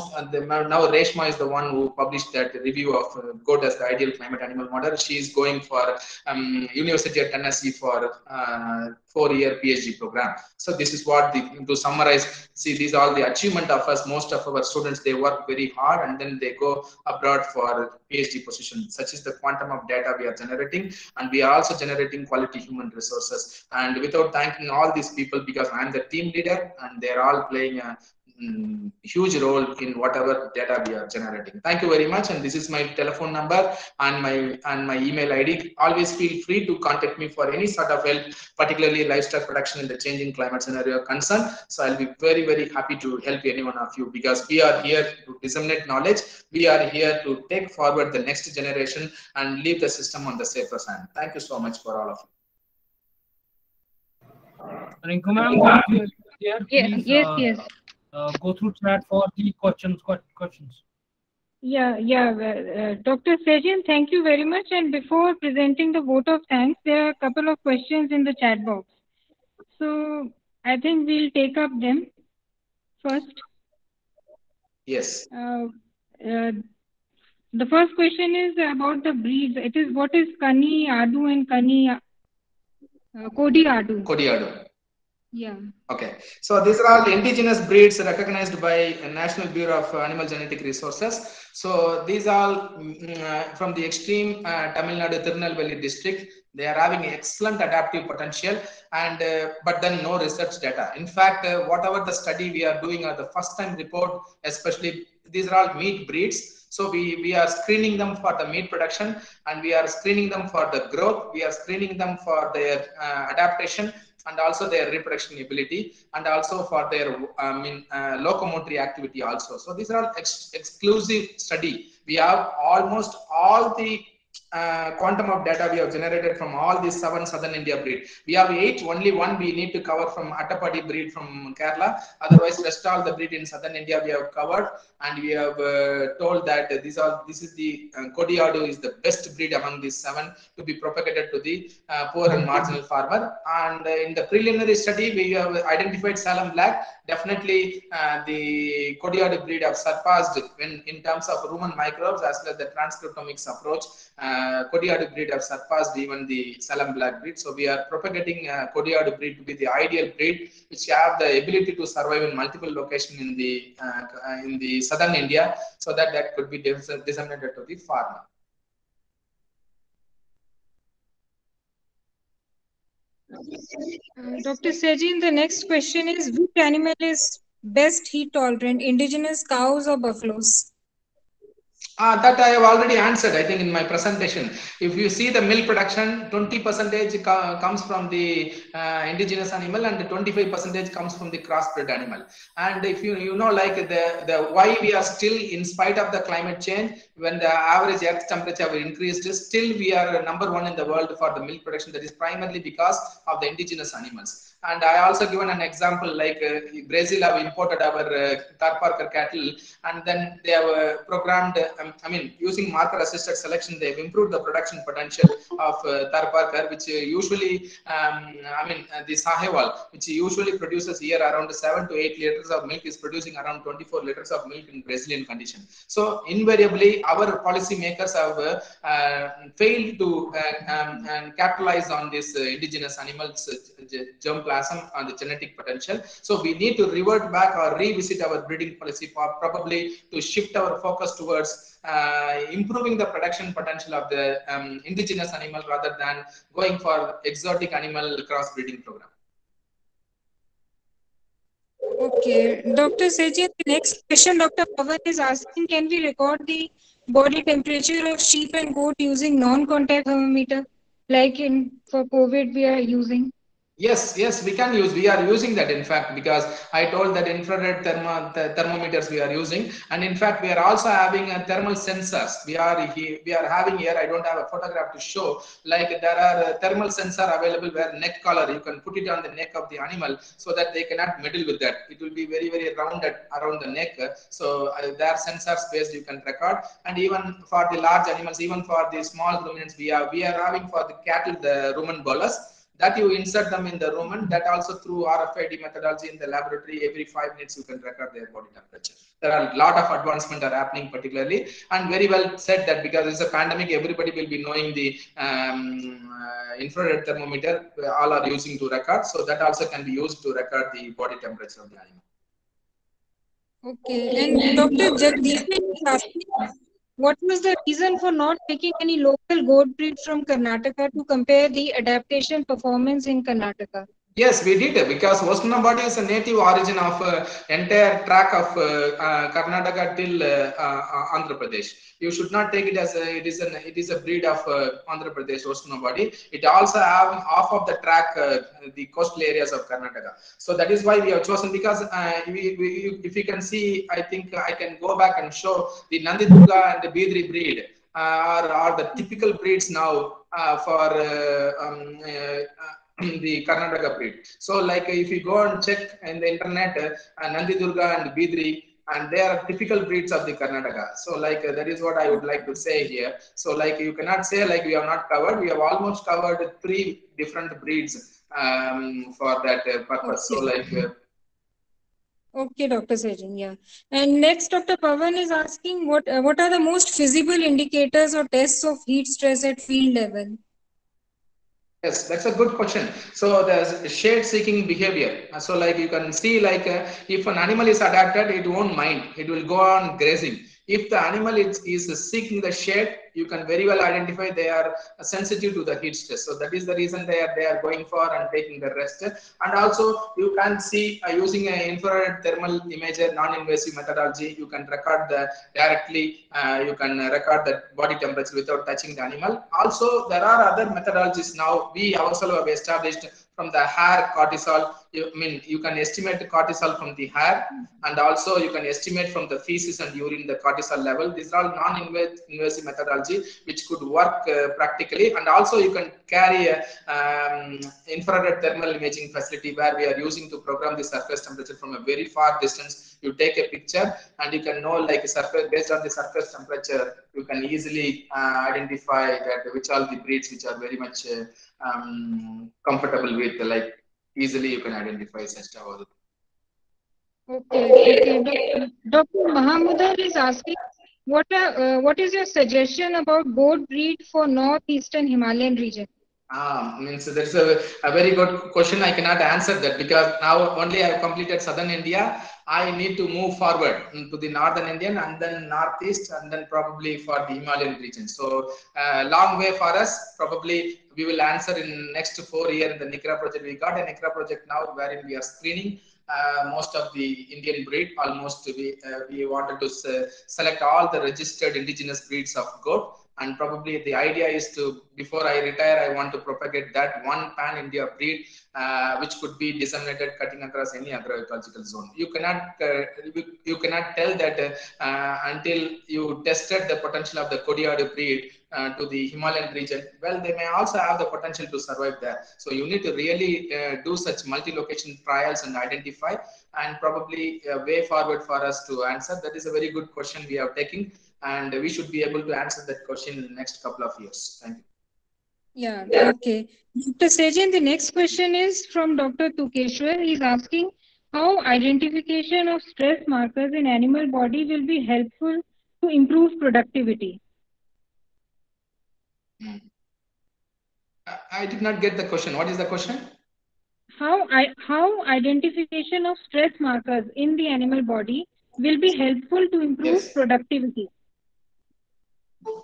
Reshma is the one who published that review of goat as the ideal climate animal model. She is going for University of Tennessee for 4-year PhD program. So this is what to summarize. See, these are all the achievement of us. Most of our students, they work very hard and then they go abroad for PhD position. Such is the quantum of data we are generating, and we are also generating quality human resources. And without thanking all these people, because I am the team leader, and they are all playing a huge role in whatever data we are generating. Thank you very much, and this is my telephone number and my email ID. Always feel free to contact me for any sort of help, particularly livestock production in the changing climate scenario concern. So I'll be very, very happy to help any one of you, because we are here to disseminate knowledge. We are here to take forward the next generation and leave the system on the safer side. Thank you so much for all of you. Rinku ma'am, please, Yes. Go through chat for the questions. Yeah. Dr. Sejan, thank you very much. And before presenting the vote of thanks, there are a couple of questions in the chat box. So I think we'll take up them first. Yes. The first question is about the breeds. It is, what is Kani Adu and Kodi Adu? Kodi Adu. Yeah. Okay, so these are all the indigenous breeds recognized by National Bureau of Animal Genetic Resources. So these are from the extreme Tamil Nadu Tirunelveli district. They are having excellent adaptive potential, and but then no research data. In fact, whatever the study we are doing, or the first time report, especially these are all meat breeds. So we are screening them for the meat production, and we are screening them for the growth. We are screening them for their adaptation, and also their reproduction ability, and also for their locomotory activity also. So these are all exclusive study. We have almost all the quantum of data we have generated from all these 7 southern India breed. We have 8, only one we need to cover from Attapadi breed from Kerala. Otherwise, rest all the breed in southern India we have covered, and we have told that this is the Kodi Adu is the best breed among these 7 to be propagated to the poor and marginal farmer. And in the preliminary study, we have identified Salem Black. Definitely, the Kodi Adu breed have surpassed in terms of rumen microbes as well as the transcriptomics approach. Kodi Adu breed have surpassed even the Salem Black breed. So we are propagating Kodi Adu breed to be the ideal breed, which have the ability to survive in multiple locations in the southern India, so that could be disseminated to the farmer. Dr. Sejan, the next question is, which animal is best heat tolerant, indigenous cows or buffaloes? That I have already answered, I think, in my presentation. If you see the milk production, 20% comes from the indigenous animal, and 25% comes from the crossbred animal. And if you know, like the why we are still, in spite of the climate change, when the average earth temperature increased, still we are number 1 in the world for the milk production. That is primarily because of the indigenous animals. And I also given an example, like Brazil have imported our Tharparkar cattle, and then they have programmed, using marker assisted selection, they have improved the production potential of Tharparkar, which usually, the Sahiwal, which usually produces year around 7 to 8 liters of milk, is producing around 24 liters of milk in Brazilian condition. So invariably, our policy makers have failed to capitalize on this indigenous animals germplasm and the genetic potential. So we need to revert back or revisit our breeding policy, probably to shift our focus towards improving the production potential of the indigenous animal rather than going for exotic animal crossbreeding program. Okay, Dr. Sejan, the next question Dr. Pavan is asking, can we record the body temperature of sheep and goat using non-contact thermometer, like for COVID we are using? Yes, we can use. We are using that, in fact, because I told that infrared thermometers we are using, and in fact we are also having thermal sensors. We are having here. I don't have a photograph to show. Like there are thermal sensor available where neck collar, you can put it on the neck of the animal so that they cannot meddle with that. It will be very rounded around the neck. So there are sensors based you can record, and even for the large animals, even for the small ruminants, we are having for the cattle the rumen bolus, that you insert them in the rumen. That also through RFID methodology in the laboratory, every 5 minutes you can record their body temperature. There are a lot of advancement are happening particularly, and very well said that because it's a pandemic, everybody will be knowing the infrared thermometer all are using to record. So that also can be used to record the body temperature of the animal. Okay, and Dr. Jagdish is asking, what was the reason for not taking any local goat breed from Karnataka to compare the adaptation performance in Karnataka? Yes, we did, because Osmanabadi is a native origin of entire track of Karnataka till Andhra Pradesh. You should not take it as it is a breed of Andhra Pradesh Osmanabadi. It also have half of the track the coastal areas of Karnataka. So that is why we have chosen, because if you can see, I think I can go back and show the Nandi Durga and the Bidri breed are the typical breeds now for the Karnataka breed. So like if you go and check in the internet, Nandi Durga and Bidri, and they are typical breeds of the Karnataka. So like that is what I would like to say here. So like you cannot say like we have not covered. We have almost covered 3 different breeds for that purpose. Okay. So like. Okay, Dr. Sajan, yeah. And next, Dr. Pavan is asking what are the most feasible indicators or tests of heat stress at field level? Yes, that's a good question. So there's shade seeking behavior. So like you can see like if an animal is adapted, it won't mind. It will go on grazing. If the animal is seeking the shade, you can very well identify they are sensitive to the heat stress. So that is the reason they are going for and taking the rest. And also you can see using an infrared thermal imager non-invasive methodology, you can record the directly, you can record the body temperature without touching the animal. Also there are other methodologies now we ourselves have established from the hair cortisol. You can estimate the cortisol from the hair, and also you can estimate from the feces and urine the cortisol level. These are all non-invasive methodology which could work practically, and also you can carry a infrared thermal imaging facility where we are using to program the surface temperature from a very far distance. You take a picture and you can know like a surface, based on the surface temperature, you can easily identify that which are the breeds which are very much comfortable with, like easily you can identify such cows. Okay. Dr. Mahamudar is asking, what is your suggestion about goat breed for northeastern Himalayan region? Means there's a very good question. I cannot answer that because now only I have completed southern India. I need to move forward to the northern Indian and then northeast and then probably for the Himalayan region. So long way for us. Probably we will answer in next 4 years in the NICRA project. We got a NICRA project now wherein we are screening most of the Indian breed. Almost we wanted to select all the registered indigenous breeds of goat. And probably the idea is to, before I retire, I want to propagate that one pan-India breed, which could be disseminated cutting across any agroecological zone. You cannot tell that until you tested the potential of the Kodiadu breed to the Himalayan region. Well, they may also have the potential to survive there. So you need to really do such multi-location trials and identify, and probably a way forward for us to answer. That is a very good question we are taking, and we should be able to answer that question in the next couple of years. Thank you. Yeah, okay. Dr. Sajan, the next question is from Dr. Tukeshwar. He's asking how identification of stress markers in animal body will be helpful to improve productivity. I did not get the question. What is the question? How identification of stress markers in the animal body will be helpful to improve productivity.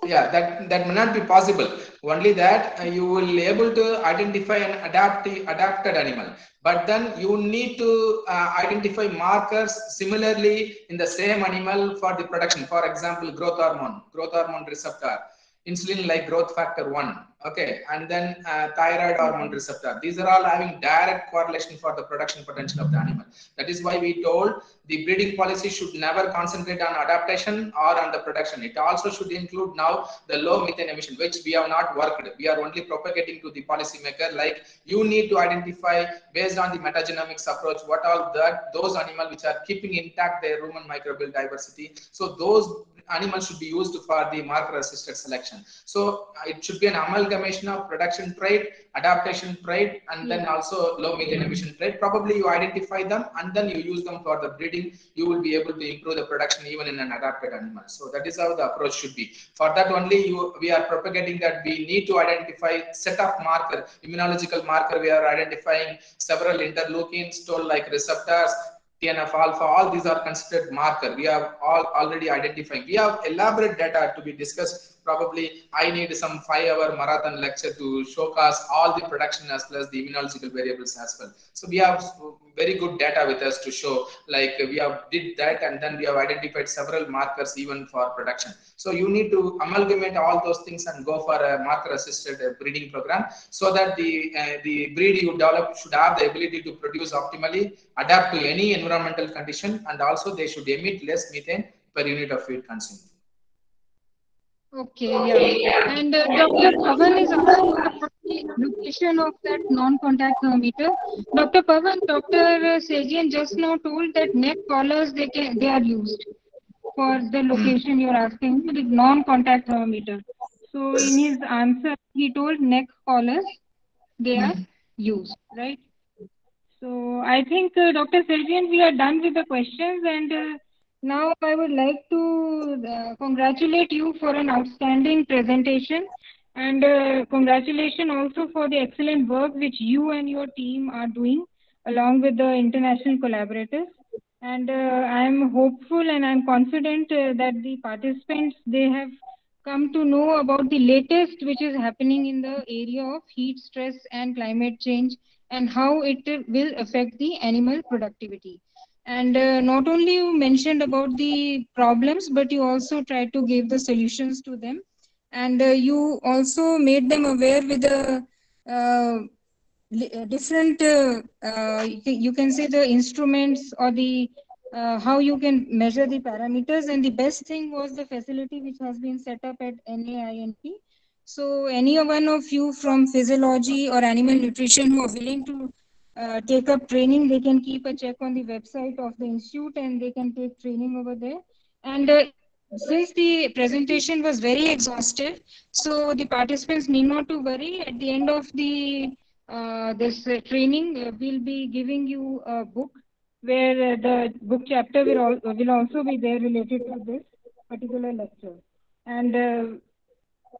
Yeah, that may not be possible. Only that you will be able to identify an adapted animal, but then you need to identify markers similarly in the same animal for the production. For example, growth hormone receptor, insulin like growth factor 1, okay, and then thyroid hormone receptor. These are all having direct correlation for the production potential of the animal. That is why we told the breeding policy should never concentrate on adaptation or on the production. It also should include now the low methane emission, which we have not worked. We are only propagating to the policymaker, like you need to identify based on the metagenomics approach what all those animals which are keeping intact their rumen microbial diversity. So those animals should be used for the marker assisted selection. So it should be an amalgamation of production trait, adaptation trait, and then also low methane emission trait. Probably you identify them and then you use them for the breeding. You will be able to improve the production even in an adapted animal. So that is how the approach should be. For that only we are propagating that we need to identify set of marker, immunological marker. We are identifying several interleukins, toll-like receptors, TNF alpha, all these are considered marker. We have all already identifying. We have elaborate data to be discussed. Probably I need some 5-hour marathon lecture to showcase all the production as well as the immunological variables as well. So we have very good data with us to show, like we have did that, and then we have identified several markers even for production. So you need to amalgamate all those things and go for a marker assisted breeding program, so that the breed you develop should have the ability to produce optimally, adapt to any environmental condition, and also they should emit less methane per unit of feed consumed. Okay, yeah. And Dr. Pavan is asking about the location of that non-contact thermometer. Dr. Pavan, Dr. Sajian just now told that neck collars they are used for the location you're asking, the non-contact thermometer. So in his answer, he told neck collars they are used, right? So I think Dr. Sajian, we are done with the questions, and now I would like to congratulate you for an outstanding presentation, and congratulations also for the excellent work which you and your team are doing along with the international collaborators. And I am hopeful and I'm confident that the participants, they have come to know about the latest which is happening in the area of heat stress and climate change, and how it will affect the animal productivity. And not only you mentioned about the problems, but you also tried to give the solutions to them. And you also made them aware with the different, you can say the instruments or the how you can measure the parameters. And the best thing was the facility which has been set up at NAINP. So any one of you from physiology or animal nutrition who are willing to take up training, they can keep a check on the website of the institute and they can take training over there. And since the presentation was very exhaustive, so the participants need not to worry. At the end of the this training, we'll be giving you a book where the book chapter will also be there related to this particular lecture. And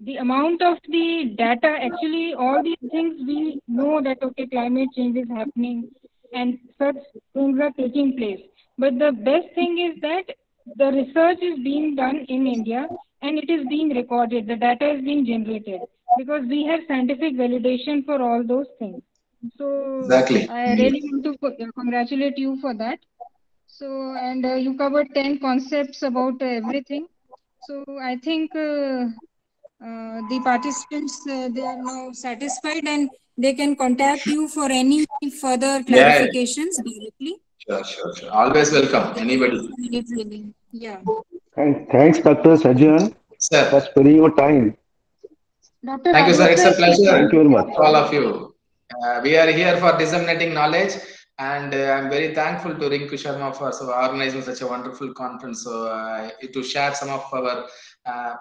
the amount of the data, actually all these things we know that okay, climate change is happening and such things are taking place. But the best thing is that the research is being done in India and it is being recorded. The data is being generated because we have scientific validation for all those things. So Exactly. I really want to congratulate you for that. So, and you covered 10 concepts about everything. So I think the participants, they are now satisfied and they can contact you for any further clarifications directly. Sure. Always welcome, anybody. Yeah. Thanks, Dr. Sajian, Sir. for sparing your time. Dr. Thank you, sir. It's a pleasure. Thank you very much. All of you. We are here for disseminating knowledge, and I'm very thankful to Rinku Sharma for organizing such a wonderful conference. So to share some of our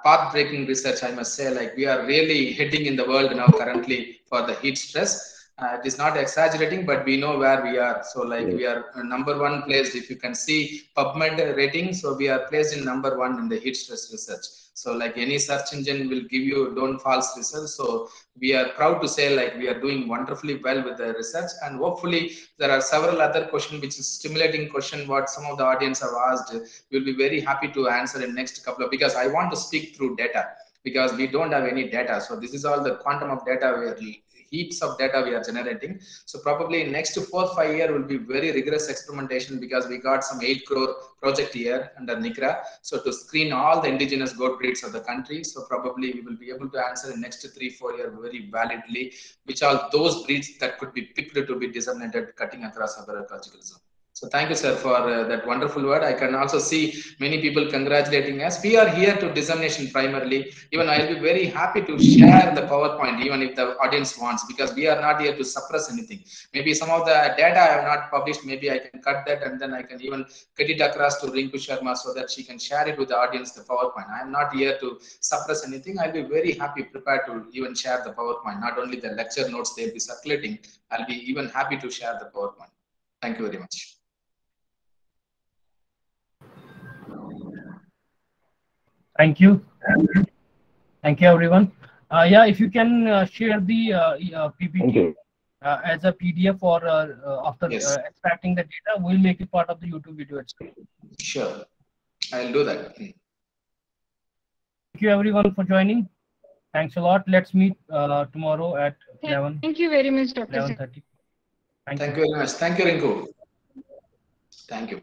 path-breaking research, I must say, like we are really heading in the world now currently for the heat stress. It is not exaggerating, but we know where we are. So like we are number one placed. If you can see PubMed rating, so we are placed in number one in the heat stress research. So like any search engine will give you don't false results. So we are proud to say like we are doing wonderfully well with the research, and hopefully there are several other questions which is stimulating question what some of the audience have asked. We'll be very happy to answer in next couple of, because I want to speak through data because we don't have any data. So this is all the quantum of data we are heaps of data we are generating. So probably next 4-5 years will be very rigorous experimentation, because we got some 8 crore project here under NICRA. So to screen all the indigenous goat breeds of the country. So probably we will be able to answer in next 3-4 years very validly which are those breeds that could be picked to be disseminated cutting across our ecological zone. So thank you, sir, for that wonderful word. I can also see many people congratulating us. We are here to dissemination primarily. Even I'll be very happy to share the PowerPoint, even if the audience wants, because we are not here to suppress anything. Maybe some of the data I have not published, maybe I can cut that and then I can even get it across to Rinku Sharma so that she can share it with the audience, the PowerPoint. I am not here to suppress anything. I'll be very happy, prepared to even share the PowerPoint. Not only the lecture notes they'll be circulating, I'll be even happy to share the PowerPoint. Thank you very much. Thank you. Thank you, everyone. Yeah, if you can share the PPT as a PDF or after extracting the data, we'll make it part of the YouTube video itself. Sure, I'll do that. Thank you, everyone, for joining. Thanks a lot. Let's meet tomorrow at 11. Thank you very much, Dr. 11:30. Thank you very much. Thank you, Rinku. Thank you.